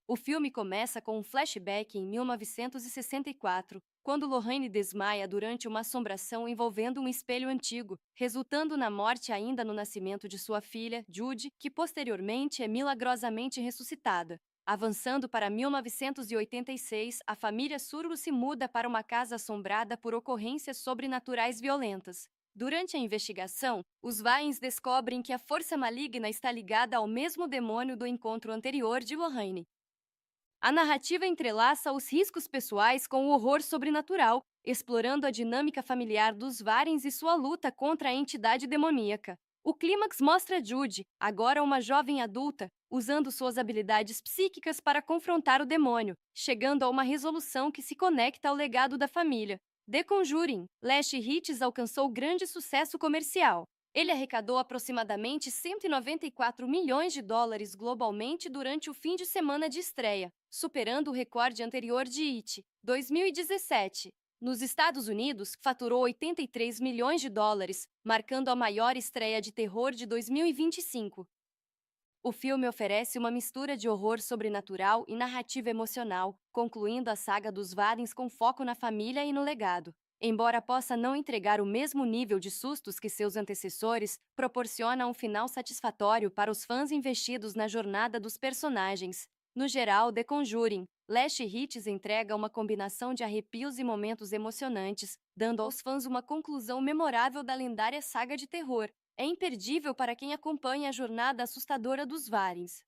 O filme começa com um flashback em 1964, quando Lorraine desmaia durante uma assombração envolvendo um espelho antigo, resultando na morte ainda no nascimento de sua filha, Judy, que posteriormente é milagrosamente ressuscitada. Avançando para 1986, a família Sururu se muda para uma casa assombrada por ocorrências sobrenaturais violentas. Durante a investigação, os Warrens descobrem que a força maligna está ligada ao mesmo demônio do encontro anterior de Lorraine. A narrativa entrelaça os riscos pessoais com o horror sobrenatural, explorando a dinâmica familiar dos Warrens e sua luta contra a entidade demoníaca. O clímax mostra Judy, agora uma jovem adulta, usando suas habilidades psíquicas para confrontar o demônio, chegando a uma resolução que se conecta ao legado da família. The Conjuring, Last Hits alcançou grande sucesso comercial. Ele arrecadou aproximadamente 194 milhões de dólares globalmente durante o fim de semana de estreia, superando o recorde anterior de It, 2017. Nos Estados Unidos, faturou 83 milhões de dólares, marcando a maior estreia de terror de 2025. O filme oferece uma mistura de horror sobrenatural e narrativa emocional, concluindo a saga dos Warrens com foco na família e no legado. Embora possa não entregar o mesmo nível de sustos que seus antecessores, proporciona um final satisfatório para os fãs investidos na jornada dos personagens. No geral, The Conjuring, Last Hits entrega uma combinação de arrepios e momentos emocionantes, dando aos fãs uma conclusão memorável da lendária saga de terror. É imperdível para quem acompanha a jornada assustadora dos Warrens.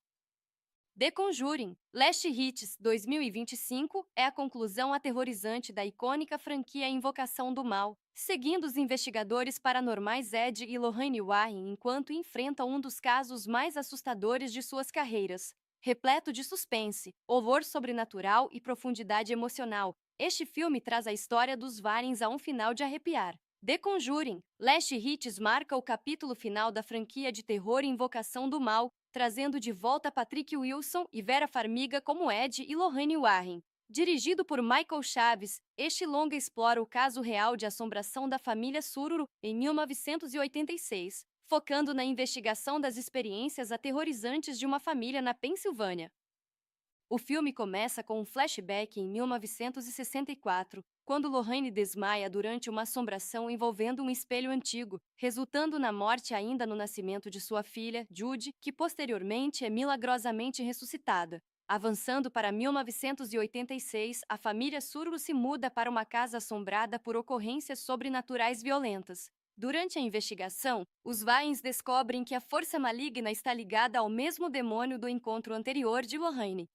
The Conjuring, Last Hits 2025 é a conclusão aterrorizante da icônica franquia Invocação do Mal, seguindo os investigadores paranormais Ed e Lorraine Warren enquanto enfrentam um dos casos mais assustadores de suas carreiras. Repleto de suspense, horror sobrenatural e profundidade emocional, este filme traz a história dos Warrens a um final de arrepiar. The Conjuring, Last Hits marca o capítulo final da franquia de terror Invocação do Mal, trazendo de volta Patrick Wilson e Vera Farmiga como Ed e Lorraine Warren. Dirigido por Michael Chaves, este longa explora o caso real de assombração da família Sururu em 1986, focando na investigação das experiências aterrorizantes de uma família na Pensilvânia. O filme começa com um flashback em 1964, quando Lorraine desmaia durante uma assombração envolvendo um espelho antigo, resultando na morte ainda no nascimento de sua filha, Judy, que posteriormente é milagrosamente ressuscitada. Avançando para 1986, a família Sururu se muda para uma casa assombrada por ocorrências sobrenaturais violentas. Durante a investigação, os Warrens descobrem que a força maligna está ligada ao mesmo demônio do encontro anterior de Lorraine.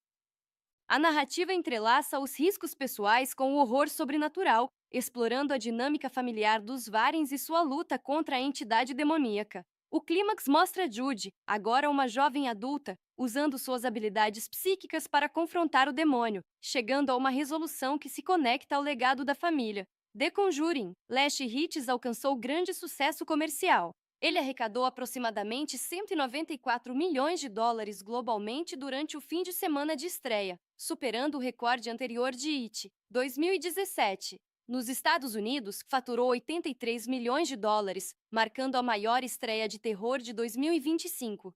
A narrativa entrelaça os riscos pessoais com o horror sobrenatural, explorando a dinâmica familiar dos Warrens e sua luta contra a entidade demoníaca. O clímax mostra Judy, agora uma jovem adulta, usando suas habilidades psíquicas para confrontar o demônio, chegando a uma resolução que se conecta ao legado da família. The Conjuring, Last Hits alcançou grande sucesso comercial. Ele arrecadou aproximadamente 194 milhões de dólares globalmente durante o fim de semana de estreia, superando o recorde anterior de It, 2017. Nos Estados Unidos, faturou 83 milhões de dólares, marcando a maior estreia de terror de 2025.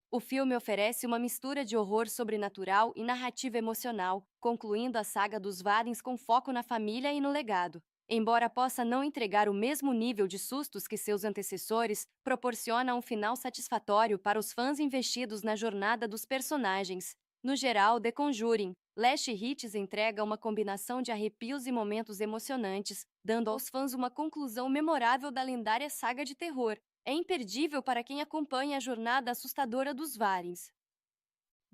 O filme oferece uma mistura de horror sobrenatural e narrativa emocional, concluindo a saga dos Warrens com foco na família e no legado. Embora possa não entregar o mesmo nível de sustos que seus antecessores, proporciona um final satisfatório para os fãs investidos na jornada dos personagens. No geral, The Conjuring, Last Hits entrega uma combinação de arrepios e momentos emocionantes, dando aos fãs uma conclusão memorável da lendária saga de terror. É imperdível para quem acompanha a jornada assustadora dos Warrens.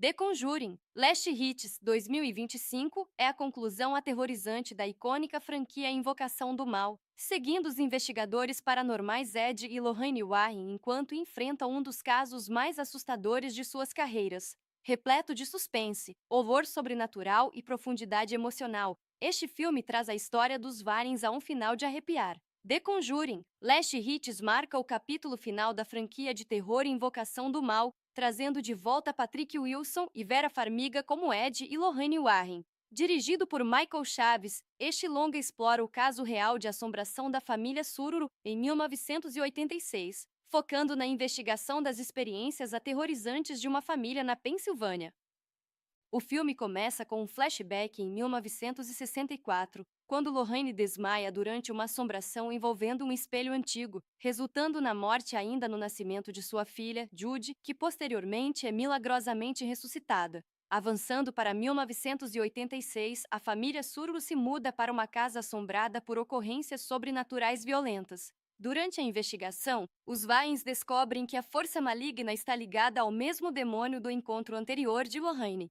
The Conjuring, Last Hits 2025 é a conclusão aterrorizante da icônica franquia Invocação do Mal, seguindo os investigadores paranormais Ed e Lorraine Warren enquanto enfrentam um dos casos mais assustadores de suas carreiras. Repleto de suspense, horror sobrenatural e profundidade emocional, este filme traz a história dos Warrens a um final de arrepiar. The Conjuring, Last Hits marca o capítulo final da franquia de terror Invocação do Mal, trazendo de volta Patrick Wilson e Vera Farmiga como Ed e Lorraine Warren. Dirigido por Michael Chaves, este longa explora o caso real de assombração da família Sururu em 1986, focando na investigação das experiências aterrorizantes de uma família na Pensilvânia. O filme começa com um flashback em 1964, quando Lorraine desmaia durante uma assombração envolvendo um espelho antigo, resultando na morte ainda no nascimento de sua filha, Judy, que posteriormente é milagrosamente ressuscitada. Avançando para 1986, a família Sururu se muda para uma casa assombrada por ocorrências sobrenaturais violentas. Durante a investigação, os Warrens descobrem que a força maligna está ligada ao mesmo demônio do encontro anterior de Lorraine.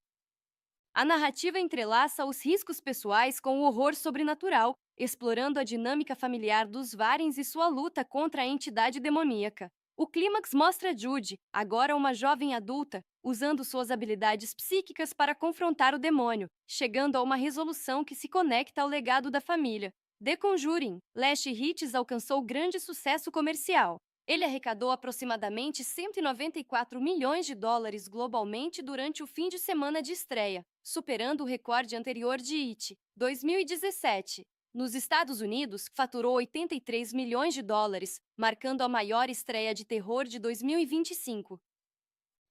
A narrativa entrelaça os riscos pessoais com o horror sobrenatural, explorando a dinâmica familiar dos Warrens e sua luta contra a entidade demoníaca. O clímax mostra Judy, agora uma jovem adulta, usando suas habilidades psíquicas para confrontar o demônio, chegando a uma resolução que se conecta ao legado da família. The Conjuring, Last Hits alcançou grande sucesso comercial. Ele arrecadou aproximadamente 194 milhões de dólares globalmente durante o fim de semana de estreia, superando o recorde anterior de It, 2017. Nos Estados Unidos, faturou 83 milhões de dólares, marcando a maior estreia de terror de 2025.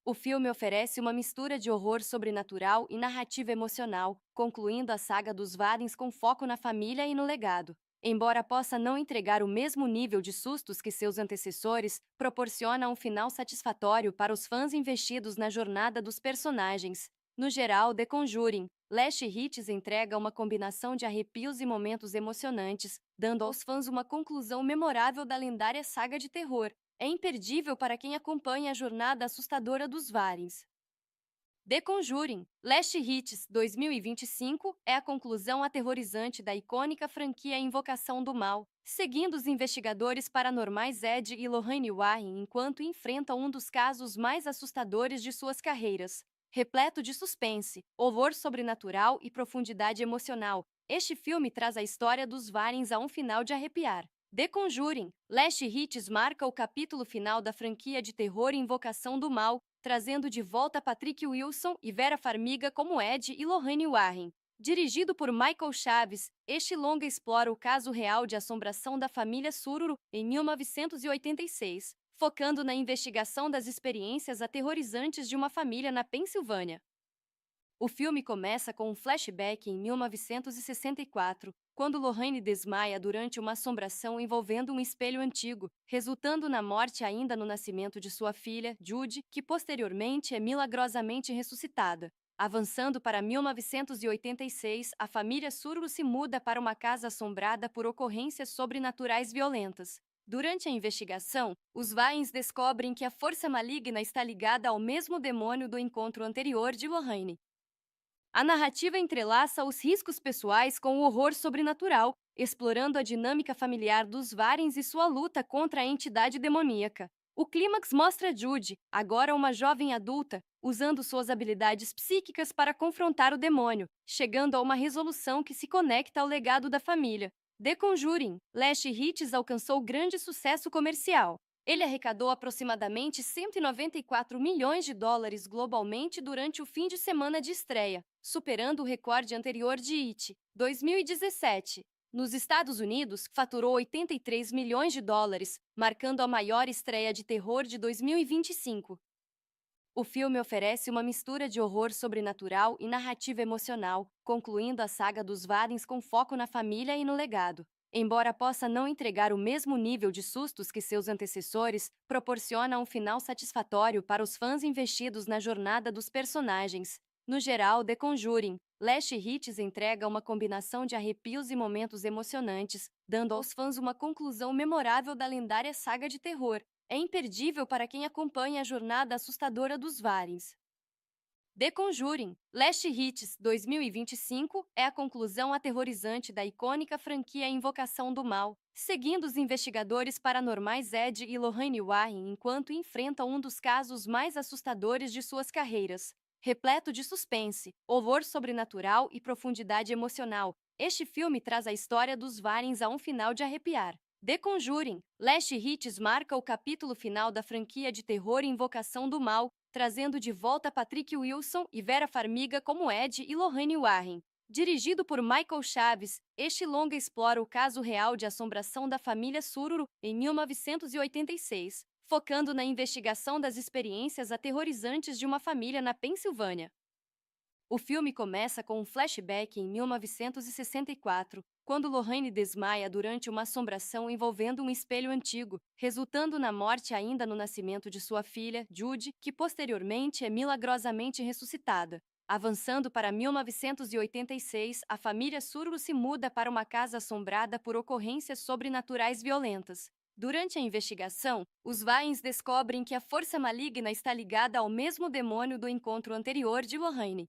O filme oferece uma mistura de horror sobrenatural e narrativa emocional, concluindo a saga dos Warrens com foco na família e no legado. Embora possa não entregar o mesmo nível de sustos que seus antecessores, proporciona um final satisfatório para os fãs investidos na jornada dos personagens. No geral, The Conjuring, Last Hits entrega uma combinação de arrepios e momentos emocionantes, dando aos fãs uma conclusão memorável da lendária saga de terror. É imperdível para quem acompanha a jornada assustadora dos Warrens. The Conjuring, Last Hits 2025 é a conclusão aterrorizante da icônica franquia Invocação do Mal, seguindo os investigadores paranormais Ed e Lorraine Warren enquanto enfrentam um dos casos mais assustadores de suas carreiras. Repleto de suspense, horror sobrenatural e profundidade emocional, este filme traz a história dos Warrens a um final de arrepiar. The Conjuring, Last Hits marca o capítulo final da franquia de terror Invocação do Mal, trazendo de volta Patrick Wilson e Vera Farmiga como Ed e Lorraine Warren. Dirigido por Michael Chaves, este longa explora o caso real de assombração da família Sururu em 1986, focando na investigação das experiências aterrorizantes de uma família na Pensilvânia. O filme começa com um flashback em 1964, quando Lorraine desmaia durante uma assombração envolvendo um espelho antigo, resultando na morte ainda no nascimento de sua filha, Judy, que posteriormente é milagrosamente ressuscitada. Avançando para 1986, a família Sururu se muda para uma casa assombrada por ocorrências sobrenaturais violentas. Durante a investigação, os Warrens descobrem que a força maligna está ligada ao mesmo demônio do encontro anterior de Lorraine. A narrativa entrelaça os riscos pessoais com o horror sobrenatural, explorando a dinâmica familiar dos Warrens e sua luta contra a entidade demoníaca. O clímax mostra Judy, agora uma jovem adulta, usando suas habilidades psíquicas para confrontar o demônio, chegando a uma resolução que se conecta ao legado da família. The Conjuring, Last Hits alcançou grande sucesso comercial. Ele arrecadou aproximadamente 194 milhões de dólares globalmente durante o fim de semana de estreia, superando o recorde anterior de It, 2017. Nos Estados Unidos, faturou 83 milhões de dólares, marcando a maior estreia de terror de 2025. O filme oferece uma mistura de horror sobrenatural e narrativa emocional, concluindo a saga dos Warrens com foco na família e no legado. Embora possa não entregar o mesmo nível de sustos que seus antecessores, proporciona um final satisfatório para os fãs investidos na jornada dos personagens. No geral, The Conjuring, Last Hits entrega uma combinação de arrepios e momentos emocionantes, dando aos fãs uma conclusão memorável da lendária saga de terror. É imperdível para quem acompanha a jornada assustadora dos Warrens. The Conjuring, Last Hits 2025 é a conclusão aterrorizante da icônica franquia Invocação do Mal, seguindo os investigadores paranormais Ed e Lorraine Warren enquanto enfrentam um dos casos mais assustadores de suas carreiras. Repleto de suspense, horror sobrenatural e profundidade emocional, este filme traz a história dos Warrens a um final de arrepiar. The Conjuring, Last Hits marca o capítulo final da franquia de terror Invocação do Mal, trazendo de volta Patrick Wilson e Vera Farmiga como Ed e Lorraine Warren. Dirigido por Michael Chaves, este longa explora o caso real de assombração da família Sururu em 1986, focando na investigação das experiências aterrorizantes de uma família na Pensilvânia. O filme começa com um flashback em 1964, quando Lorraine desmaia durante uma assombração envolvendo um espelho antigo, resultando na morte ainda no nascimento de sua filha, Judy, que posteriormente é milagrosamente ressuscitada. Avançando para 1986, a família Sururu se muda para uma casa assombrada por ocorrências sobrenaturais violentas. Durante a investigação, os Warrens descobrem que a força maligna está ligada ao mesmo demônio do encontro anterior de Lorraine.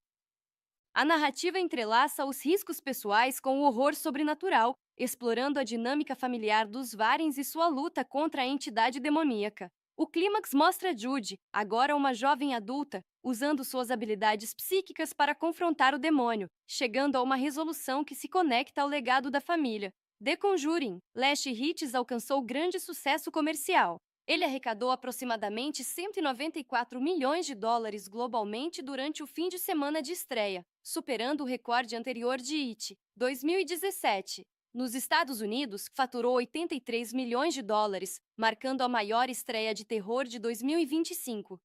A narrativa entrelaça os riscos pessoais com o horror sobrenatural, explorando a dinâmica familiar dos Warrens e sua luta contra a entidade demoníaca. O clímax mostra Judy, agora uma jovem adulta, usando suas habilidades psíquicas para confrontar o demônio, chegando a uma resolução que se conecta ao legado da família. The Conjuring, Last Hits alcançou grande sucesso comercial. Ele arrecadou aproximadamente 194 milhões de dólares globalmente durante o fim de semana de estreia, superando o recorde anterior de It, 2017. Nos Estados Unidos, faturou 83 milhões de dólares, marcando a maior estreia de terror de 2025.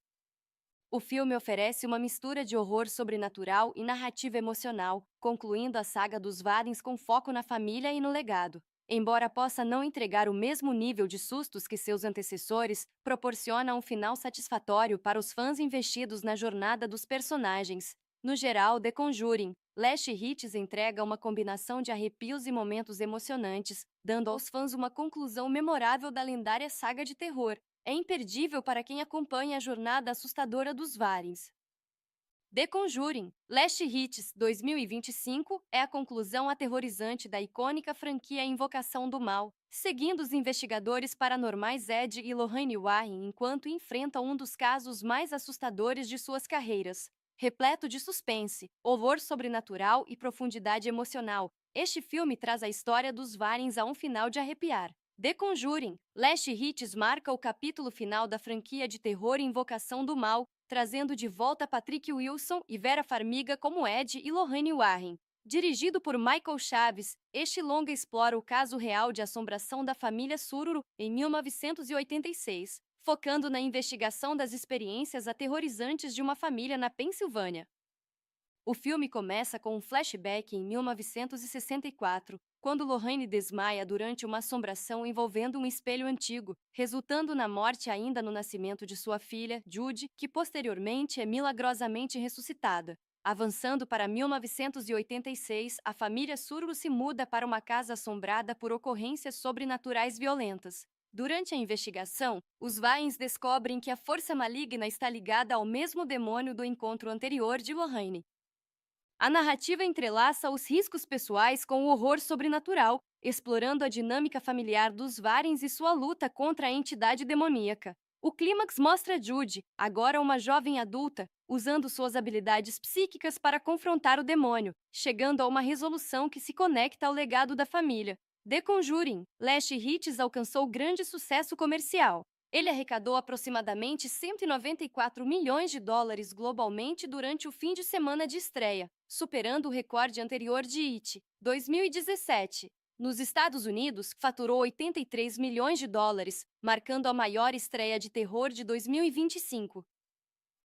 O filme oferece uma mistura de horror sobrenatural e narrativa emocional, concluindo a saga dos Warrens com foco na família e no legado. Embora possa não entregar o mesmo nível de sustos que seus antecessores, proporciona um final satisfatório para os fãs investidos na jornada dos personagens. No geral, The Conjuring, Last Hits entrega uma combinação de arrepios e momentos emocionantes, dando aos fãs uma conclusão memorável da lendária saga de terror. É imperdível para quem acompanha a jornada assustadora dos Warrens. The Conjuring, Last Hits 2025 é a conclusão aterrorizante da icônica franquia Invocação do Mal, seguindo os investigadores paranormais Ed e Lorraine Warren enquanto enfrentam um dos casos mais assustadores de suas carreiras. Repleto de suspense, horror sobrenatural e profundidade emocional, este filme traz a história dos Warrens a um final de arrepiar. The Conjuring, Last Hits marca o capítulo final da franquia de terror Invocação do Mal, trazendo de volta Patrick Wilson e Vera Farmiga como Ed e Lorraine Warren. Dirigido por Michael Chaves, este longa explora o caso real de assombração da família Sururu em 1986, focando na investigação das experiências aterrorizantes de uma família na Pensilvânia. O filme começa com um flashback em 1964, quando Lorraine desmaia durante uma assombração envolvendo um espelho antigo, resultando na morte ainda no nascimento de sua filha, Judy, que posteriormente é milagrosamente ressuscitada. Avançando para 1986, a família Sururu se muda para uma casa assombrada por ocorrências sobrenaturais violentas. Durante a investigação, os Warrens descobrem que a força maligna está ligada ao mesmo demônio do encontro anterior de Lorraine. A narrativa entrelaça os riscos pessoais com o horror sobrenatural, explorando a dinâmica familiar dos Warrens e sua luta contra a entidade demoníaca. O clímax mostra Judy, agora uma jovem adulta, usando suas habilidades psíquicas para confrontar o demônio, chegando a uma resolução que se conecta ao legado da família. The Conjuring, Last Hits alcançou grande sucesso comercial. Ele arrecadou aproximadamente 194 milhões de dólares globalmente durante o fim de semana de estreia, superando o recorde anterior de It, 2017. Nos Estados Unidos, faturou 83 milhões de dólares, marcando a maior estreia de terror de 2025.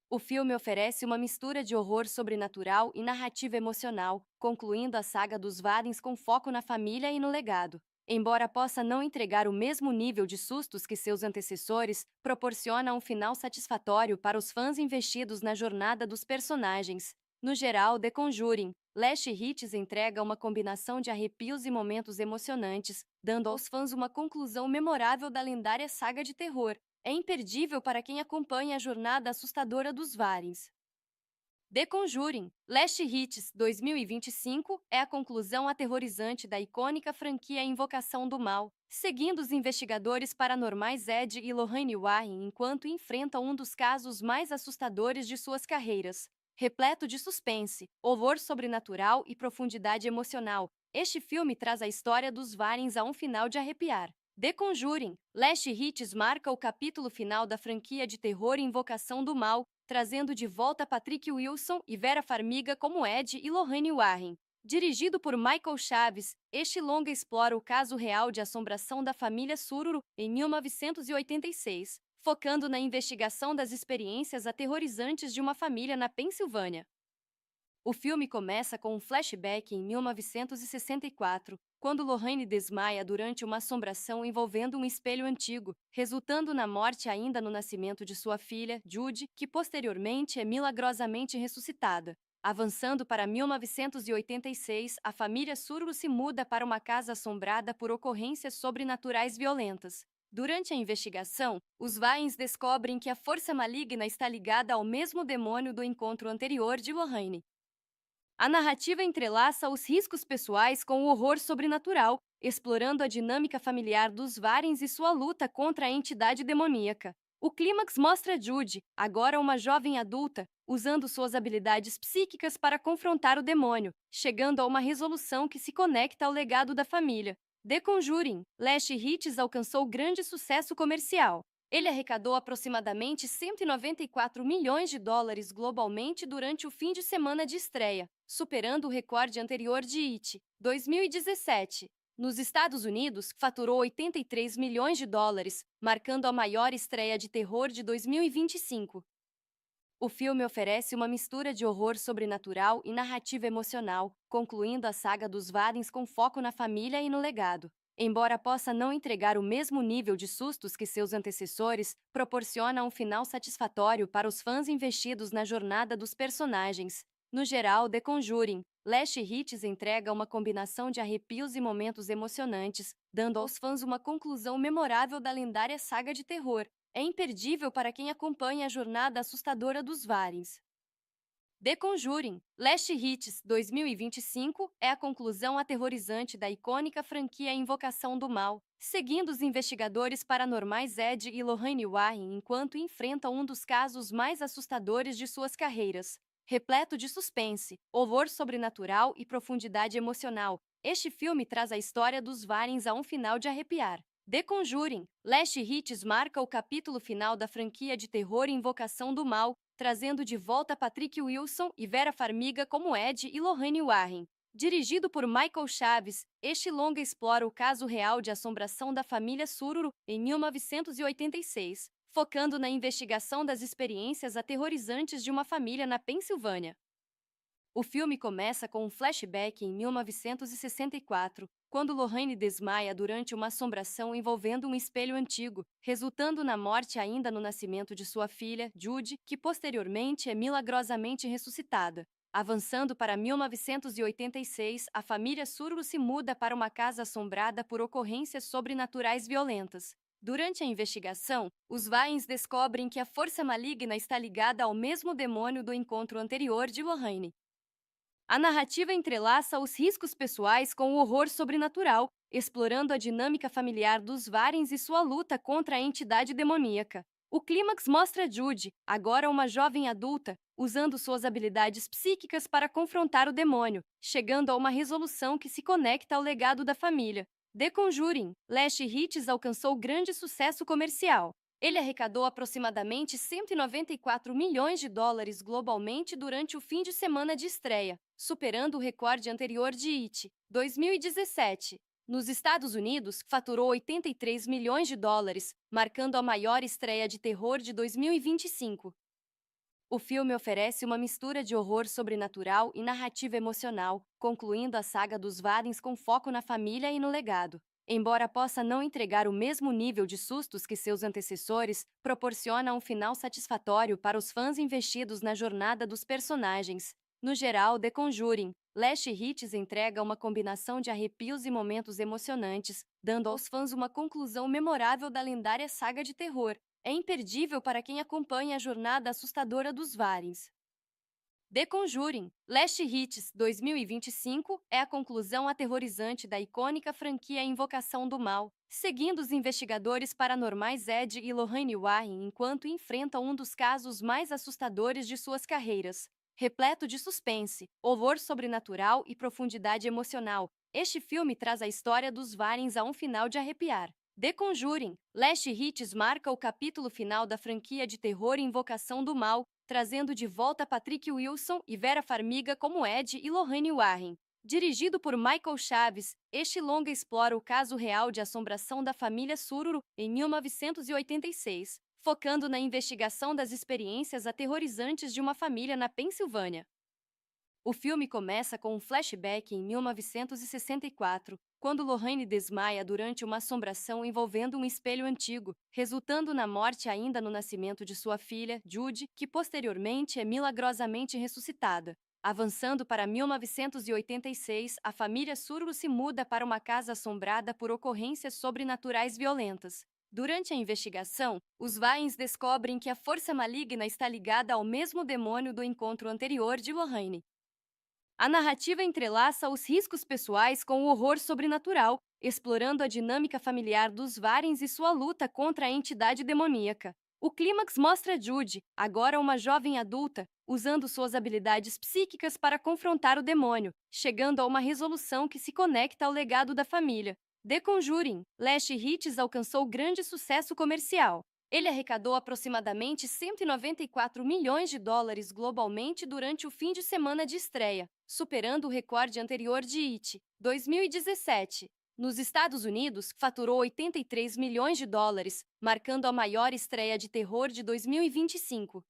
O filme oferece uma mistura de horror sobrenatural e narrativa emocional, concluindo a saga dos Warrens com foco na família e no legado. Embora possa não entregar o mesmo nível de sustos que seus antecessores, proporciona um final satisfatório para os fãs investidos na jornada dos personagens. No geral, The Conjuring, Last Hits entrega uma combinação de arrepios e momentos emocionantes, dando aos fãs uma conclusão memorável da lendária saga de terror. É imperdível para quem acompanha a jornada assustadora dos Warrens. The Conjuring, Last Hits 2025 é a conclusão aterrorizante da icônica franquia Invocação do Mal, seguindo os investigadores paranormais Ed e Lorraine Warren enquanto enfrentam um dos casos mais assustadores de suas carreiras. Repleto de suspense, horror sobrenatural e profundidade emocional, este filme traz a história dos Warrens a um final de arrepiar. The Conjuring, Last Hits marca o capítulo final da franquia de terror Invocação do Mal, trazendo de volta Patrick Wilson e Vera Farmiga como Ed e Lorraine Warren. Dirigido por Michael Chaves, este longa explora o caso real de assombração da família Sururu em 1986, focando na investigação das experiências aterrorizantes de uma família na Pensilvânia. O filme começa com um flashback em 1964, quando Lorraine desmaia durante uma assombração envolvendo um espelho antigo, resultando na morte ainda no nascimento de sua filha, Judy, que posteriormente é milagrosamente ressuscitada. Avançando para 1986, a família Sururu se muda para uma casa assombrada por ocorrências sobrenaturais violentas. Durante a investigação, os Warrens descobrem que a força maligna está ligada ao mesmo demônio do encontro anterior de Lorraine. A narrativa entrelaça os riscos pessoais com o horror sobrenatural, explorando a dinâmica familiar dos Warrens e sua luta contra a entidade demoníaca. O clímax mostra Judy, agora uma jovem adulta, usando suas habilidades psíquicas para confrontar o demônio, chegando a uma resolução que se conecta ao legado da família. The Conjuring, Last Hits alcançou grande sucesso comercial. Ele arrecadou aproximadamente 194 milhões de dólares globalmente durante o fim de semana de estreia, superando o recorde anterior de It, 2017. Nos Estados Unidos, faturou 83 milhões de dólares, marcando a maior estreia de terror de 2025. O filme oferece uma mistura de horror sobrenatural e narrativa emocional, concluindo a saga dos Warrens com foco na família e no legado. Embora possa não entregar o mesmo nível de sustos que seus antecessores, proporciona um final satisfatório para os fãs investidos na jornada dos personagens. No geral, The Conjuring, Last Hits entrega uma combinação de arrepios e momentos emocionantes, dando aos fãs uma conclusão memorável da lendária saga de terror. É imperdível para quem acompanha a jornada assustadora dos Warrens. The Conjuring, Last Hits 2025 é a conclusão aterrorizante da icônica franquia Invocação do Mal, seguindo os investigadores paranormais Ed e Lorraine Warren enquanto enfrentam um dos casos mais assustadores de suas carreiras. Repleto de suspense, horror sobrenatural e profundidade emocional, este filme traz a história dos Warrens a um final de arrepiar. The Conjuring, Last Hits marca o capítulo final da franquia de terror Invocação do Mal, trazendo de volta Patrick Wilson e Vera Farmiga como Ed e Lorraine Warren. Dirigido por Michael Chaves, este longa explora o caso real de assombração da família Sururu em 1986, focando na investigação das experiências aterrorizantes de uma família na Pensilvânia. O filme começa com um flashback em 1964, quando Lorraine desmaia durante uma assombração envolvendo um espelho antigo, resultando na morte ainda no nascimento de sua filha, Judy, que posteriormente é milagrosamente ressuscitada. Avançando para 1986, a família Sururu se muda para uma casa assombrada por ocorrências sobrenaturais violentas. Durante a investigação, os Warrens descobrem que a força maligna está ligada ao mesmo demônio do encontro anterior de Lorraine. A narrativa entrelaça os riscos pessoais com o horror sobrenatural, explorando a dinâmica familiar dos Warrens e sua luta contra a entidade demoníaca. O clímax mostra Judy, agora uma jovem adulta, usando suas habilidades psíquicas para confrontar o demônio, chegando a uma resolução que se conecta ao legado da família. The Conjuring, Last Hits alcançou grande sucesso comercial. Ele arrecadou aproximadamente 194 milhões de dólares globalmente durante o fim de semana de estreia, superando o recorde anterior de It, 2017. Nos Estados Unidos, faturou 83 milhões de dólares, marcando a maior estreia de terror de 2025. O filme oferece uma mistura de horror sobrenatural e narrativa emocional, concluindo a saga dos Warrens com foco na família e no legado. Embora possa não entregar o mesmo nível de sustos que seus antecessores, proporciona um final satisfatório para os fãs investidos na jornada dos personagens. No geral, The Conjuring, Last Hits entrega uma combinação de arrepios e momentos emocionantes, dando aos fãs uma conclusão memorável da lendária saga de terror. É imperdível para quem acompanha a jornada assustadora dos Warrens. The Conjuring, Last Hits 2025 é a conclusão aterrorizante da icônica franquia Invocação do Mal, seguindo os investigadores paranormais Ed e Lorraine Warren enquanto enfrentam um dos casos mais assustadores de suas carreiras. Repleto de suspense, horror sobrenatural e profundidade emocional, este filme traz a história dos Warrens a um final de arrepiar. The Conjuring, Last Hits marca o capítulo final da franquia de terror Invocação do Mal, trazendo de volta Patrick Wilson e Vera Farmiga como Ed e Lorraine Warren. Dirigido por Michael Chaves, este longa explora o caso real de assombração da família Sururu em 1986, focando na investigação das experiências aterrorizantes de uma família na Pensilvânia. O filme começa com um flashback em 1964, quando Lorraine desmaia durante uma assombração envolvendo um espelho antigo, resultando na morte ainda no nascimento de sua filha, Judy, que posteriormente é milagrosamente ressuscitada. Avançando para 1986, a família Sururu se muda para uma casa assombrada por ocorrências sobrenaturais violentas. Durante a investigação, os Warrens descobrem que a força maligna está ligada ao mesmo demônio do encontro anterior de Lorraine. A narrativa entrelaça os riscos pessoais com o horror sobrenatural, explorando a dinâmica familiar dos Warrens e sua luta contra a entidade demoníaca. O clímax mostra Judy, agora uma jovem adulta, usando suas habilidades psíquicas para confrontar o demônio, chegando a uma resolução que se conecta ao legado da família. The Conjuring, Last Hits alcançou grande sucesso comercial. Ele arrecadou aproximadamente 194 milhões de dólares globalmente durante o fim de semana de estreia, superando o recorde anterior de It, 2017. Nos Estados Unidos, faturou 83 milhões de dólares, marcando a maior estreia de terror de 2025.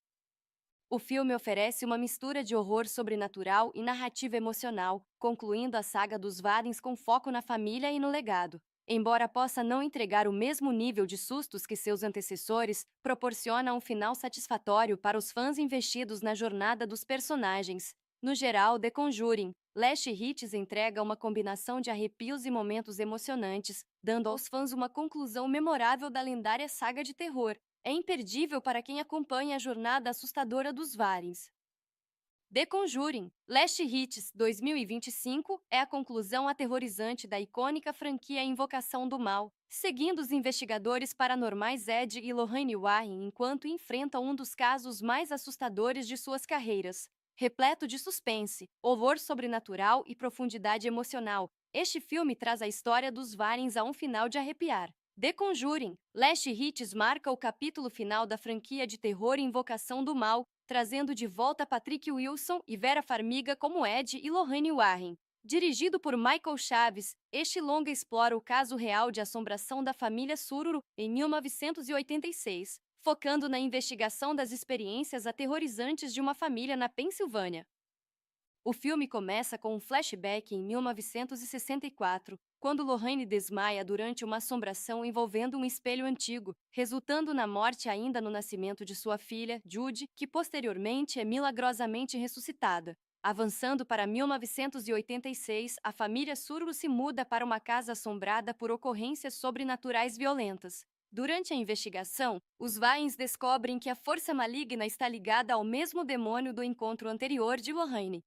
O filme oferece uma mistura de horror sobrenatural e narrativa emocional, concluindo a saga dos Warrens com foco na família e no legado. Embora possa não entregar o mesmo nível de sustos que seus antecessores, proporciona um final satisfatório para os fãs investidos na jornada dos personagens. No geral, The Conjuring, Last Hits entrega uma combinação de arrepios e momentos emocionantes, dando aos fãs uma conclusão memorável da lendária saga de terror. É imperdível para quem acompanha a jornada assustadora dos Warrens. The Conjuring, Last Hits 2025 é a conclusão aterrorizante da icônica franquia Invocação do Mal, seguindo os investigadores paranormais Ed e Lorraine Warren enquanto enfrentam um dos casos mais assustadores de suas carreiras. Repleto de suspense, horror sobrenatural e profundidade emocional, este filme traz a história dos Warrens a um final de arrepiar. The Conjuring, Last Hits marca o capítulo final da franquia de terror Invocação do Mal, trazendo de volta Patrick Wilson e Vera Farmiga como Ed e Lorraine Warren. Dirigido por Michael Chaves, este longa explora o caso real de assombração da família Sururu em 1986, focando na investigação das experiências aterrorizantes de uma família na Pensilvânia. O filme começa com um flashback em 1964, quando Lorraine desmaia durante uma assombração envolvendo um espelho antigo, resultando na morte ainda no nascimento de sua filha, Judy, que posteriormente é milagrosamente ressuscitada. Avançando para 1986, a família Sururu se muda para uma casa assombrada por ocorrências sobrenaturais violentas. Durante a investigação, os Warrens descobrem que a força maligna está ligada ao mesmo demônio do encontro anterior de Lorraine.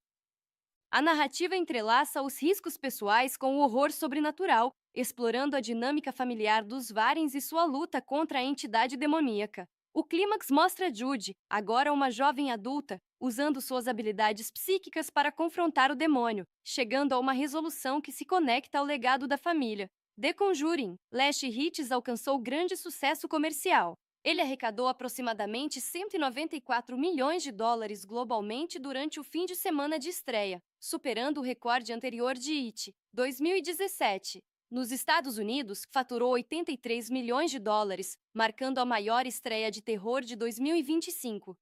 A narrativa entrelaça os riscos pessoais com o horror sobrenatural, explorando a dinâmica familiar dos Warrens e sua luta contra a entidade demoníaca. O clímax mostra Judy, agora uma jovem adulta, usando suas habilidades psíquicas para confrontar o demônio, chegando a uma resolução que se conecta ao legado da família. The Conjuring, Last Hits alcançou grande sucesso comercial. Ele arrecadou aproximadamente 194 milhões de dólares globalmente durante o fim de semana de estreia, superando o recorde anterior de It, 2017. Nos Estados Unidos, faturou 83 milhões de dólares, marcando a maior estreia de terror de 2025.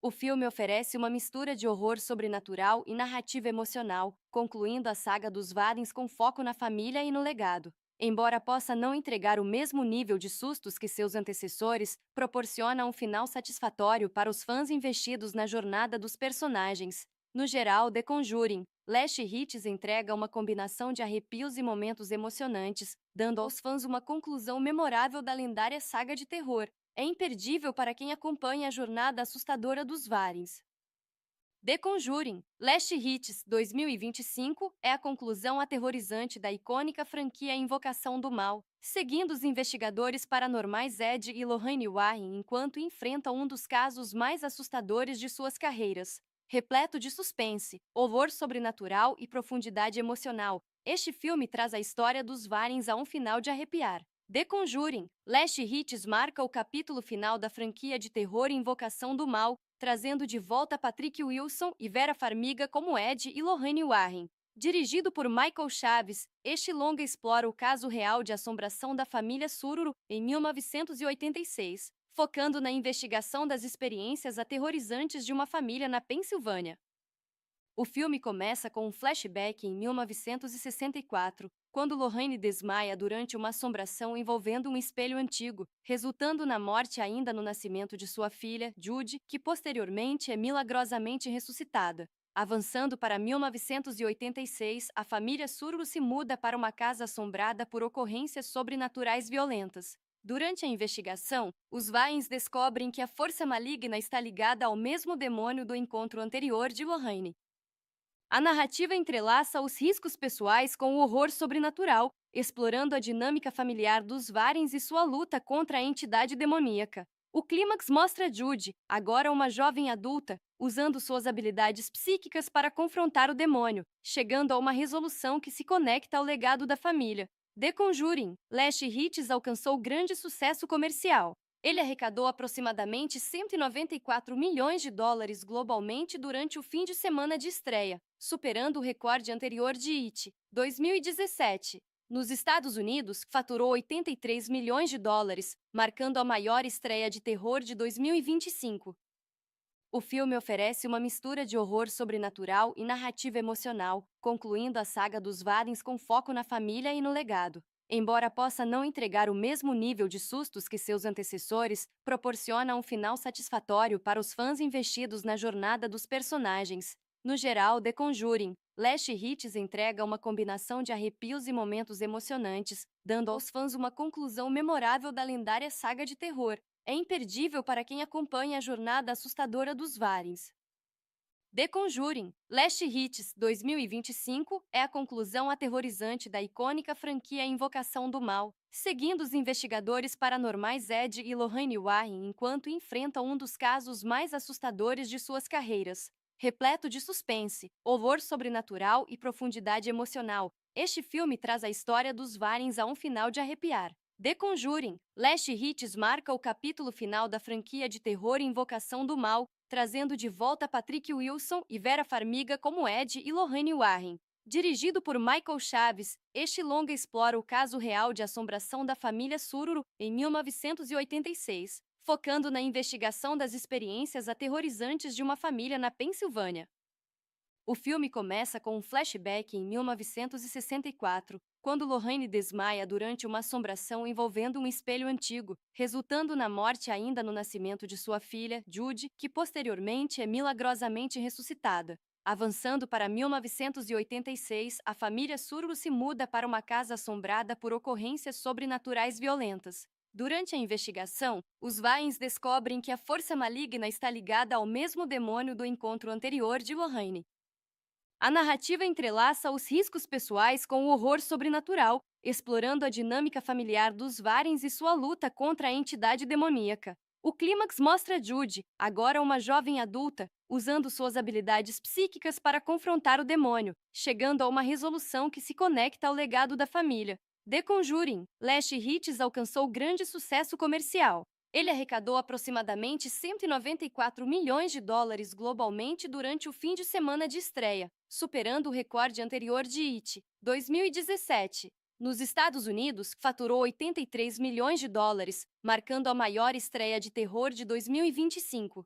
O filme oferece uma mistura de horror sobrenatural e narrativa emocional, concluindo a saga dos Warrens com foco na família e no legado. Embora possa não entregar o mesmo nível de sustos que seus antecessores, proporciona um final satisfatório para os fãs investidos na jornada dos personagens. No geral, The Conjuring, Last Hits entrega uma combinação de arrepios e momentos emocionantes, dando aos fãs uma conclusão memorável da lendária saga de terror. É imperdível para quem acompanha a jornada assustadora dos Warrens. The Conjuring, Last Hits 2025 é a conclusão aterrorizante da icônica franquia Invocação do Mal, seguindo os investigadores paranormais Ed e Lorraine Warren enquanto enfrentam um dos casos mais assustadores de suas carreiras. Repleto de suspense, horror sobrenatural e profundidade emocional, este filme traz a história dos Warrens a um final de arrepiar. The Conjuring, Last Hits marca o capítulo final da franquia de terror Invocação do Mal, trazendo de volta Patrick Wilson e Vera Farmiga como Ed e Lorraine Warren. Dirigido por Michael Chaves, este longa explora o caso real de assombração da família Sururu em 1986, focando na investigação das experiências aterrorizantes de uma família na Pensilvânia. O filme começa com um flashback em 1964, quando Lorraine desmaia durante uma assombração envolvendo um espelho antigo, resultando na morte ainda no nascimento de sua filha, Judy, que posteriormente é milagrosamente ressuscitada. Avançando para 1986, a família Sururu se muda para uma casa assombrada por ocorrências sobrenaturais violentas. Durante a investigação, os Warrens descobrem que a força maligna está ligada ao mesmo demônio do encontro anterior de Lorraine. A narrativa entrelaça os riscos pessoais com o horror sobrenatural, explorando a dinâmica familiar dos Warrens e sua luta contra a entidade demoníaca. O clímax mostra Judy, agora uma jovem adulta, usando suas habilidades psíquicas para confrontar o demônio, chegando a uma resolução que se conecta ao legado da família. The Conjuring, Last Hits alcançou grande sucesso comercial. Ele arrecadou aproximadamente 194 milhões de dólares globalmente durante o fim de semana de estreia, superando o recorde anterior de It, 2017. Nos Estados Unidos, faturou 83 milhões de dólares, marcando a maior estreia de terror de 2025. O filme oferece uma mistura de horror sobrenatural e narrativa emocional, concluindo a saga dos Warrens com foco na família e no legado. Embora possa não entregar o mesmo nível de sustos que seus antecessores, proporciona um final satisfatório para os fãs investidos na jornada dos personagens. No geral, The Conjuring, Last Hits entrega uma combinação de arrepios e momentos emocionantes, dando aos fãs uma conclusão memorável da lendária saga de terror. É imperdível para quem acompanha a jornada assustadora dos Warrens. The Conjuring, Last Hits 2025 é a conclusão aterrorizante da icônica franquia Invocação do Mal, seguindo os investigadores paranormais Ed e Lorraine Warren enquanto enfrentam um dos casos mais assustadores de suas carreiras. Repleto de suspense, horror sobrenatural e profundidade emocional, este filme traz a história dos Warrens a um final de arrepiar. The Conjuring, Last Hits marca o capítulo final da franquia de terror Invocação do Mal, trazendo de volta Patrick Wilson e Vera Farmiga como Ed e Lorraine Warren. Dirigido por Michael Chaves, este longa explora o caso real de assombração da família Sururu em 1986, focando na investigação das experiências aterrorizantes de uma família na Pensilvânia. O filme começa com um flashback em 1964, quando Lorraine desmaia durante uma assombração envolvendo um espelho antigo, resultando na morte ainda no nascimento de sua filha, Judy, que posteriormente é milagrosamente ressuscitada. Avançando para 1986, a família Sururu se muda para uma casa assombrada por ocorrências sobrenaturais violentas. Durante a investigação, os Warrens descobrem que a força maligna está ligada ao mesmo demônio do encontro anterior de Lorraine. A narrativa entrelaça os riscos pessoais com o horror sobrenatural, explorando a dinâmica familiar dos Warrens e sua luta contra a entidade demoníaca. O clímax mostra Judy, agora uma jovem adulta, usando suas habilidades psíquicas para confrontar o demônio, chegando a uma resolução que se conecta ao legado da família. The Conjuring, Last Hits alcançou grande sucesso comercial. Ele arrecadou aproximadamente 194 milhões de dólares globalmente durante o fim de semana de estreia, superando o recorde anterior de It, 2017. Nos Estados Unidos, faturou 83 milhões de dólares, marcando a maior estreia de terror de 2025.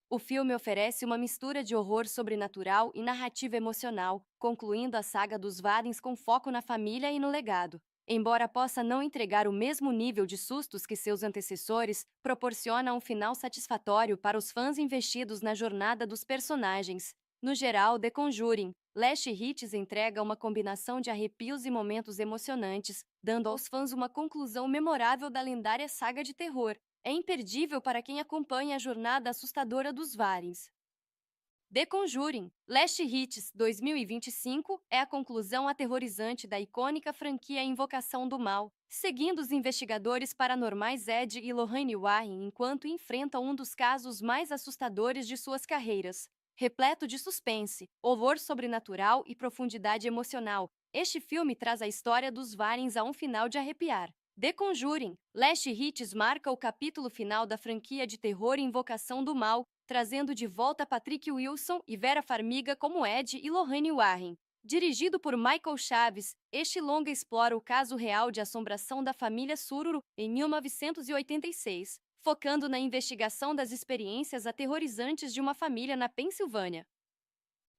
O filme oferece uma mistura de horror sobrenatural e narrativa emocional, concluindo a saga dos Warrens com foco na família e no legado. Embora possa não entregar o mesmo nível de sustos que seus antecessores, proporciona um final satisfatório para os fãs investidos na jornada dos personagens. No geral, The Conjuring, Last Hits entrega uma combinação de arrepios e momentos emocionantes, dando aos fãs uma conclusão memorável da lendária saga de terror. É imperdível para quem acompanha a jornada assustadora dos Warrens. The Conjuring, Last Hits 2025 é a conclusão aterrorizante da icônica franquia Invocação do Mal, seguindo os investigadores paranormais Ed e Lorraine Warren enquanto enfrentam um dos casos mais assustadores de suas carreiras. Repleto de suspense, horror sobrenatural e profundidade emocional, este filme traz a história dos Warrens a um final de arrepiar. The Conjuring, Last Hits marca o capítulo final da franquia de terror Invocação do Mal, trazendo de volta Patrick Wilson e Vera Farmiga como Ed e Lorraine Warren. Dirigido por Michael Chaves, este longa explora o caso real de assombração da família Sururu em 1986, focando na investigação das experiências aterrorizantes de uma família na Pensilvânia.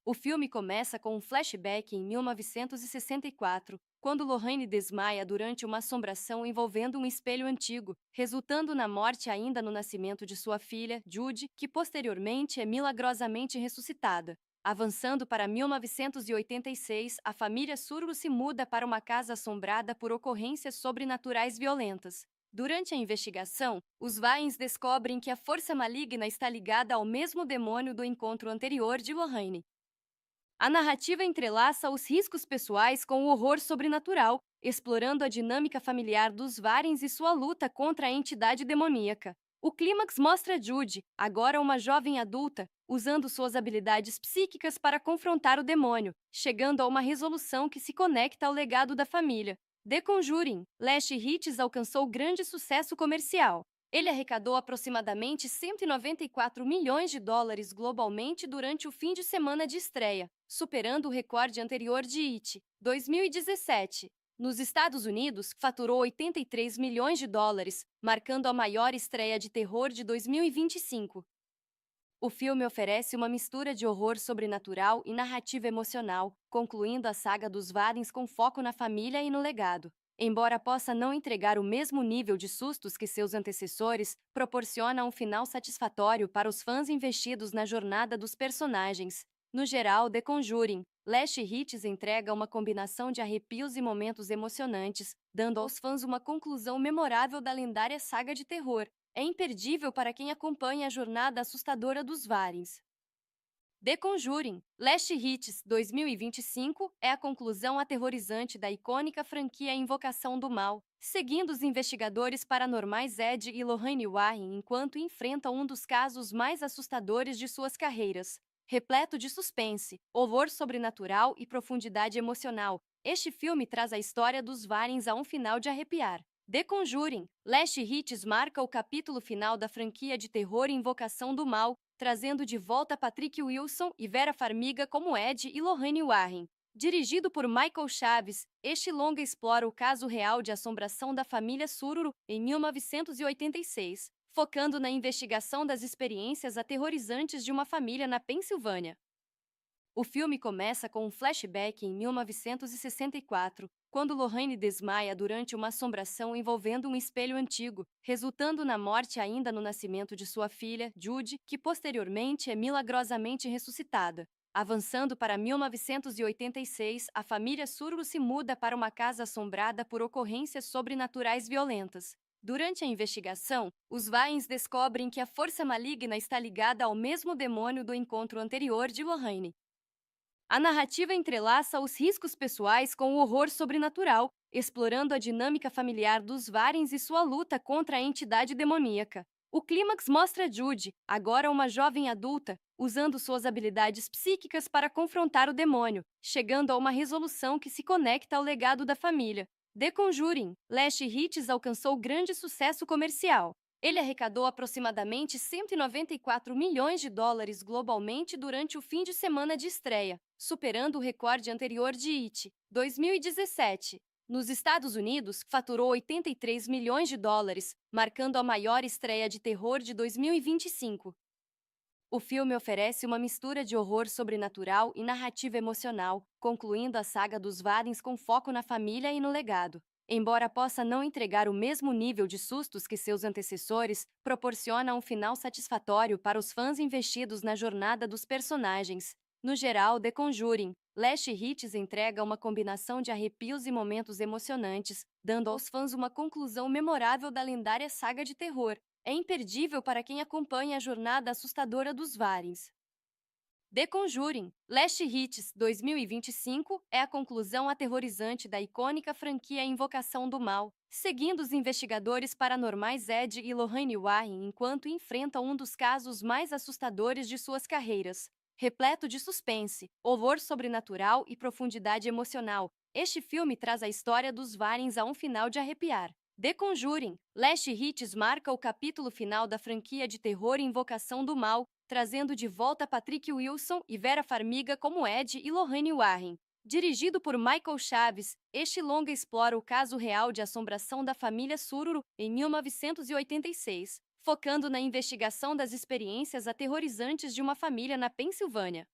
O filme começa com um flashback em 1964, quando Lorraine desmaia durante uma assombração envolvendo um espelho antigo, resultando na morte ainda no nascimento de sua filha, Judy, que posteriormente é milagrosamente ressuscitada. Avançando para 1986, a família Sururu se muda para uma casa assombrada por ocorrências sobrenaturais violentas. Durante a investigação, os Warrens descobrem que a força maligna está ligada ao mesmo demônio do encontro anterior de Lorraine. A narrativa entrelaça os riscos pessoais com o horror sobrenatural, explorando a dinâmica familiar dos Warrens e sua luta contra a entidade demoníaca. O clímax mostra Judy, agora uma jovem adulta, usando suas habilidades psíquicas para confrontar o demônio, chegando a uma resolução que se conecta ao legado da família. The Conjuring, Last Hits alcançou grande sucesso comercial. Ele arrecadou aproximadamente 194 milhões de dólares globalmente durante o fim de semana de estreia, superando o recorde anterior de It, 2017. Nos Estados Unidos, faturou 83 milhões de dólares, marcando a maior estreia de terror de 2025. O filme oferece uma mistura de horror sobrenatural e narrativa emocional, concluindo a saga dos Warrens com foco na família e no legado. Embora possa não entregar o mesmo nível de sustos que seus antecessores, proporciona um final satisfatório para os fãs investidos na jornada dos personagens. No geral, The Conjuring, Last Hits entrega uma combinação de arrepios e momentos emocionantes, dando aos fãs uma conclusão memorável da lendária saga de terror. É imperdível para quem acompanha a jornada assustadora dos Warrens. The Conjuring, Last Hits 2025 é a conclusão aterrorizante da icônica franquia Invocação do Mal, seguindo os investigadores paranormais Ed e Lorraine Warren enquanto enfrentam um dos casos mais assustadores de suas carreiras. Repleto de suspense, horror sobrenatural e profundidade emocional, este filme traz a história dos Warrens a um final de arrepiar. The Conjuring, Last Hits marca o capítulo final da franquia de terror Invocação do Mal, trazendo de volta Patrick Wilson e Vera Farmiga como Ed e Lorraine Warren. Dirigido por Michael Chaves, este longa explora o caso real de assombração da família Sururu em 1986, focando na investigação das experiências aterrorizantes de uma família na Pensilvânia. O filme começa com um flashback em 1964, quando Lorraine desmaia durante uma assombração envolvendo um espelho antigo, resultando na morte ainda no nascimento de sua filha, Judy, que posteriormente é milagrosamente ressuscitada. Avançando para 1986, a família Sururu se muda para uma casa assombrada por ocorrências sobrenaturais violentas. Durante a investigação, os Warrens descobrem que a força maligna está ligada ao mesmo demônio do encontro anterior de Lorraine. A narrativa entrelaça os riscos pessoais com o horror sobrenatural, explorando a dinâmica familiar dos Warrens e sua luta contra a entidade demoníaca. O clímax mostra Judy, agora uma jovem adulta, usando suas habilidades psíquicas para confrontar o demônio, chegando a uma resolução que se conecta ao legado da família. The Conjuring, Last Hits alcançou grande sucesso comercial. Ele arrecadou aproximadamente 194 milhões de dólares globalmente durante o fim de semana de estreia, superando o recorde anterior de It, 2017. Nos Estados Unidos, faturou 83 milhões de dólares, marcando a maior estreia de terror de 2025. O filme oferece uma mistura de horror sobrenatural e narrativa emocional, concluindo a saga dos Warrens com foco na família e no legado. Embora possa não entregar o mesmo nível de sustos que seus antecessores, proporciona um final satisfatório para os fãs investidos na jornada dos personagens. No geral, The Conjuring, Last Hits entrega uma combinação de arrepios e momentos emocionantes, dando aos fãs uma conclusão memorável da lendária saga de terror. É imperdível para quem acompanha a jornada assustadora dos Warrens. The Conjuring, Last Hits 2025 é a conclusão aterrorizante da icônica franquia Invocação do Mal, seguindo os investigadores paranormais Ed e Lorraine Warren enquanto enfrentam um dos casos mais assustadores de suas carreiras. Repleto de suspense, horror sobrenatural e profundidade emocional, este filme traz a história dos Warrens a um final de arrepiar. The Conjuring, Last Hits marca o capítulo final da franquia de terror Invocação do Mal, trazendo de volta Patrick Wilson e Vera Farmiga como Ed e Lorraine Warren. Dirigido por Michael Chaves, este longa explora o caso real de assombração da família Sururu em 1986, focando na investigação das experiências aterrorizantes de uma família na Pensilvânia.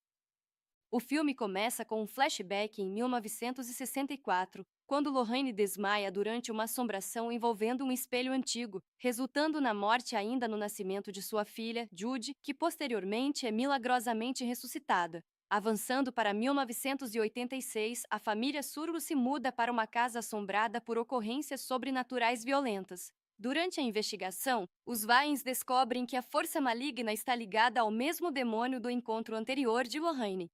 O filme começa com um flashback em 1964, quando Lorraine desmaia durante uma assombração envolvendo um espelho antigo, resultando na morte ainda no nascimento de sua filha, Judy, que posteriormente é milagrosamente ressuscitada. Avançando para 1986, a família Sururu se muda para uma casa assombrada por ocorrências sobrenaturais violentas. Durante a investigação, os Warrens descobrem que a força maligna está ligada ao mesmo demônio do encontro anterior de Lorraine.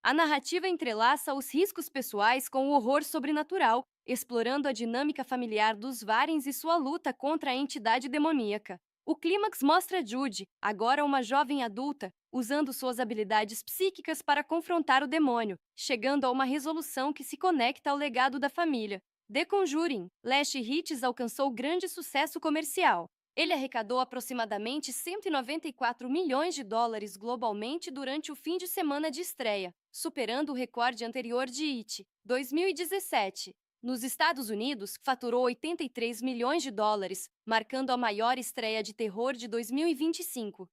A narrativa entrelaça os riscos pessoais com o horror sobrenatural, explorando a dinâmica familiar dos Warrens e sua luta contra a entidade demoníaca. O clímax mostra Judy, agora uma jovem adulta, usando suas habilidades psíquicas para confrontar o demônio, chegando a uma resolução que se conecta ao legado da família. The Conjuring, Last Hits alcançou grande sucesso comercial. Ele arrecadou aproximadamente 194 milhões de dólares globalmente durante o fim de semana de estreia, superando o recorde anterior de It, 2017. Nos Estados Unidos, faturou 83 milhões de dólares, marcando a maior estreia de terror de 2025.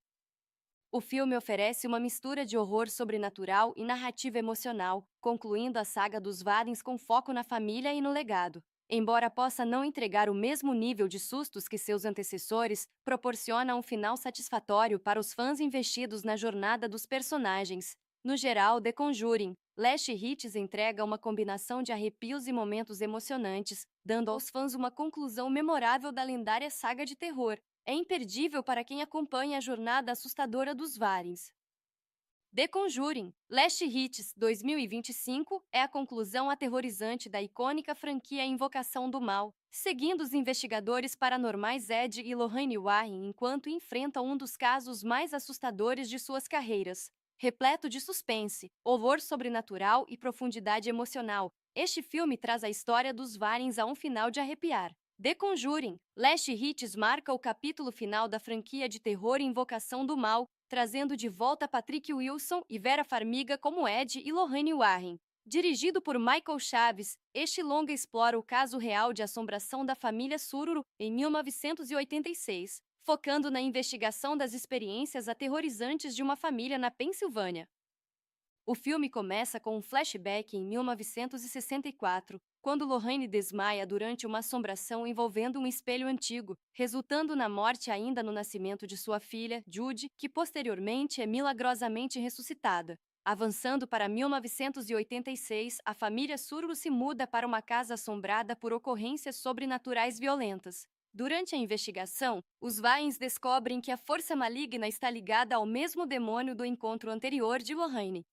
O filme oferece uma mistura de horror sobrenatural e narrativa emocional, concluindo a saga dos Warrens com foco na família e no legado. Embora possa não entregar o mesmo nível de sustos que seus antecessores, proporciona um final satisfatório para os fãs investidos na jornada dos personagens. No geral, The Conjuring, Last Hits entrega uma combinação de arrepios e momentos emocionantes, dando aos fãs uma conclusão memorável da lendária saga de terror. É imperdível para quem acompanha a jornada assustadora dos Warrens. The Conjuring, Last Hits 2025 é a conclusão aterrorizante da icônica franquia Invocação do Mal, seguindo os investigadores paranormais Ed e Lorraine Warren enquanto enfrentam um dos casos mais assustadores de suas carreiras. Repleto de suspense, horror sobrenatural e profundidade emocional, este filme traz a história dos Warrens a um final de arrepiar. The Conjuring, Last Hits marca o capítulo final da franquia de terror Invocação do Mal, trazendo de volta Patrick Wilson e Vera Farmiga como Ed e Lorraine Warren. Dirigido por Michael Chaves, este longa explora o caso real de assombração da família Sururu em 1986, focando na investigação das experiências aterrorizantes de uma família na Pensilvânia. O filme começa com um flashback em 1964, quando Lorraine desmaia durante uma assombração envolvendo um espelho antigo, resultando na morte ainda no nascimento de sua filha, Judy, que posteriormente é milagrosamente ressuscitada. Avançando para 1986, a família Sururu se muda para uma casa assombrada por ocorrências sobrenaturais violentas. Durante a investigação, os Warrens descobrem que a força maligna está ligada ao mesmo demônio do encontro anterior de Lorraine.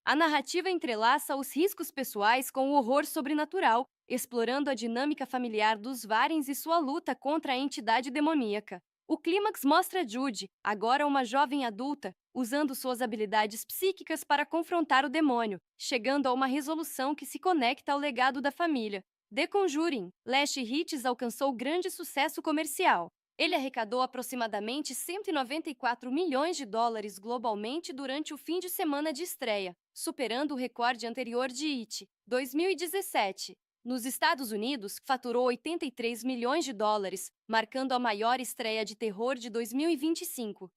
A narrativa entrelaça os riscos pessoais com o horror sobrenatural, explorando a dinâmica familiar dos Warrens e sua luta contra a entidade demoníaca. O clímax mostra Judy, agora uma jovem adulta, usando suas habilidades psíquicas para confrontar o demônio, chegando a uma resolução que se conecta ao legado da família. The Conjuring, Last Hits alcançou grande sucesso comercial. Ele arrecadou aproximadamente 194 milhões de dólares globalmente durante o fim de semana de estreia, superando o recorde anterior de It, 2017. Nos Estados Unidos, faturou 83 milhões de dólares, marcando a maior estreia de terror de 2025.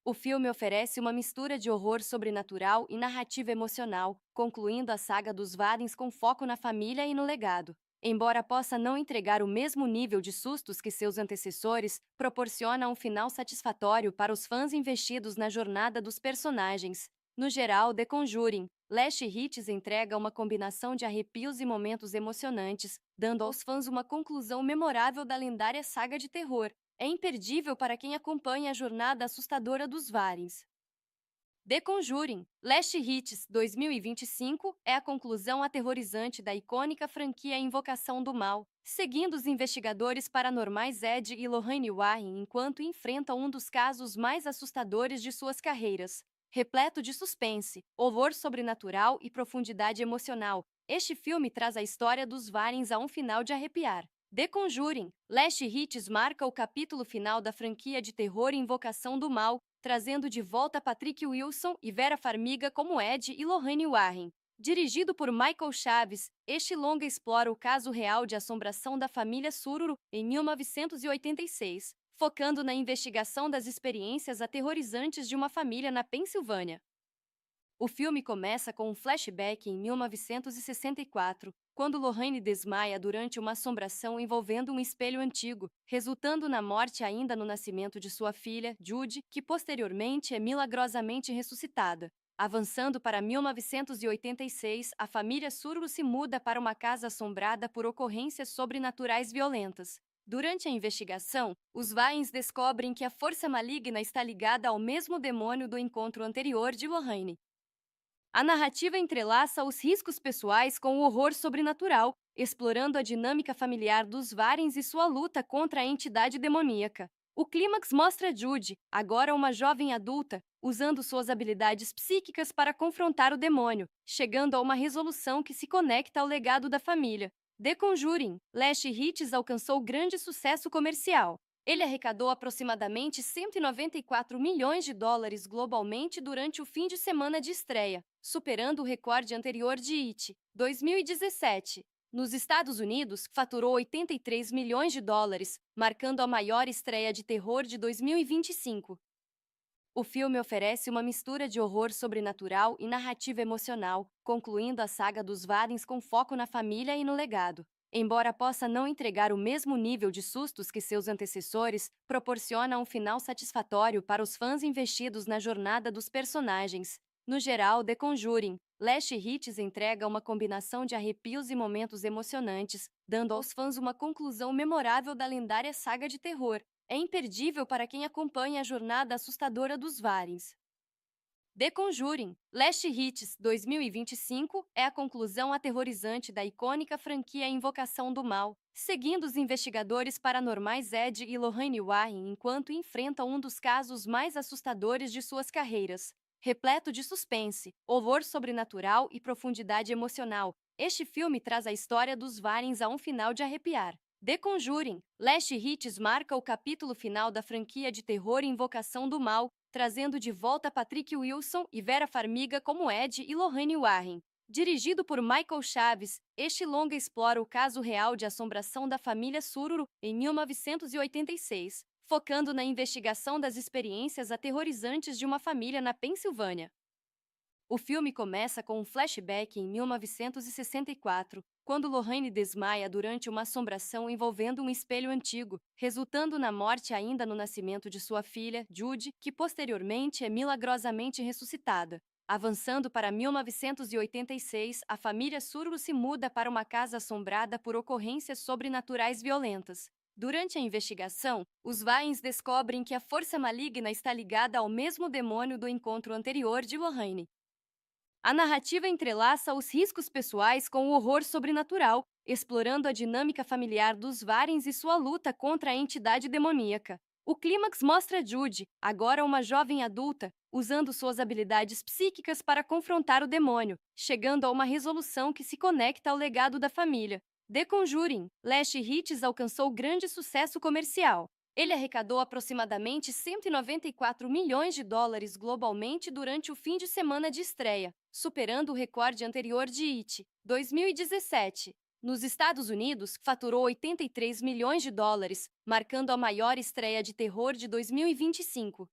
O filme oferece uma mistura de horror sobrenatural e narrativa emocional, concluindo a saga dos Warrens com foco na família e no legado. Embora possa não entregar o mesmo nível de sustos que seus antecessores, proporciona um final satisfatório para os fãs investidos na jornada dos personagens. No geral, The Conjuring, Last Hits entrega uma combinação de arrepios e momentos emocionantes, dando aos fãs uma conclusão memorável da lendária saga de terror. É imperdível para quem acompanha a jornada assustadora dos Warrens. The Conjuring, Last Hits 2025 é a conclusão aterrorizante da icônica franquia Invocação do Mal, seguindo os investigadores paranormais Ed e Lorraine Warren enquanto enfrentam um dos casos mais assustadores de suas carreiras. Repleto de suspense, horror sobrenatural e profundidade emocional, este filme traz a história dos Warrens a um final de arrepiar. The Conjuring, Last Hits marca o capítulo final da franquia de terror Invocação do Mal, trazendo de volta Patrick Wilson e Vera Farmiga como Ed e Lorraine Warren. Dirigido por Michael Chaves, este longa explora o caso real de assombração da família Sururu em 1986, focando na investigação das experiências aterrorizantes de uma família na Pensilvânia. O filme começa com um flashback em 1964, quando Lorraine desmaia durante uma assombração envolvendo um espelho antigo, resultando na morte ainda no nascimento de sua filha, Judy, que posteriormente é milagrosamente ressuscitada. Avançando para 1986, a família Sururu se muda para uma casa assombrada por ocorrências sobrenaturais violentas. Durante a investigação, os Warrens descobrem que a força maligna está ligada ao mesmo demônio do encontro anterior de Lorraine. A narrativa entrelaça os riscos pessoais com o horror sobrenatural, explorando a dinâmica familiar dos Warrens e sua luta contra a entidade demoníaca. O clímax mostra Judy, agora uma jovem adulta, usando suas habilidades psíquicas para confrontar o demônio, chegando a uma resolução que se conecta ao legado da família. The Conjuring, Last Hits alcançou grande sucesso comercial. Ele arrecadou aproximadamente 194 milhões de dólares globalmente durante o fim de semana de estreia, superando o recorde anterior de It, 2017. Nos Estados Unidos, faturou 83 milhões de dólares, marcando a maior estreia de terror de 2025. O filme oferece uma mistura de horror sobrenatural e narrativa emocional, concluindo a saga dos Warrens com foco na família e no legado. Embora possa não entregar o mesmo nível de sustos que seus antecessores, proporciona um final satisfatório para os fãs investidos na jornada dos personagens. No geral, The Conjuring, Last Hits entrega uma combinação de arrepios e momentos emocionantes, dando aos fãs uma conclusão memorável da lendária saga de terror. É imperdível para quem acompanha a jornada assustadora dos Warrens. The Conjuring, Last Hits 2025 é a conclusão aterrorizante da icônica franquia Invocação do Mal, seguindo os investigadores paranormais Ed e Lorraine Warren enquanto enfrentam um dos casos mais assustadores de suas carreiras. Repleto de suspense, horror sobrenatural e profundidade emocional, este filme traz a história dos Warrens a um final de arrepiar. The Conjuring, Last Hits marca o capítulo final da franquia de terror Invocação do Mal, trazendo de volta Patrick Wilson e Vera Farmiga como Ed e Lorraine Warren. Dirigido por Michael Chaves, este longa explora o caso real de assombração da família Sururu em 1986, focando na investigação das experiências aterrorizantes de uma família na Pensilvânia. O filme começa com um flashback em 1964, quando Lorraine desmaia durante uma assombração envolvendo um espelho antigo, resultando na morte ainda no nascimento de sua filha, Judy, que posteriormente é milagrosamente ressuscitada. Avançando para 1986, a família Sururu se muda para uma casa assombrada por ocorrências sobrenaturais violentas. Durante a investigação, os Warrens descobrem que a força maligna está ligada ao mesmo demônio do encontro anterior de Lorraine. A narrativa entrelaça os riscos pessoais com o horror sobrenatural, explorando a dinâmica familiar dos Warrens e sua luta contra a entidade demoníaca. O clímax mostra Judy, agora uma jovem adulta, usando suas habilidades psíquicas para confrontar o demônio, chegando a uma resolução que se conecta ao legado da família. The Conjuring, Last Hits alcançou grande sucesso comercial. Ele arrecadou aproximadamente 194 milhões de dólares globalmente durante o fim de semana de estreia, superando o recorde anterior de It, 2017. Nos Estados Unidos, faturou 83 milhões de dólares, marcando a maior estreia de terror de 2025.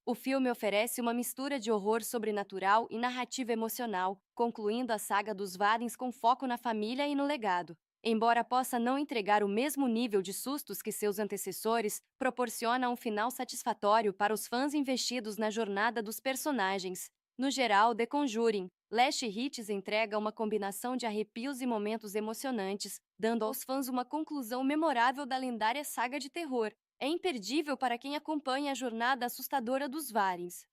O filme oferece uma mistura de horror sobrenatural e narrativa emocional, concluindo a saga dos Warrens com foco na família e no legado. Embora possa não entregar o mesmo nível de sustos que seus antecessores, proporciona um final satisfatório para os fãs investidos na jornada dos personagens. No geral, The Conjuring, Last Hits entrega uma combinação de arrepios e momentos emocionantes, dando aos fãs uma conclusão memorável da lendária saga de terror. É imperdível para quem acompanha a jornada assustadora dos Warrens.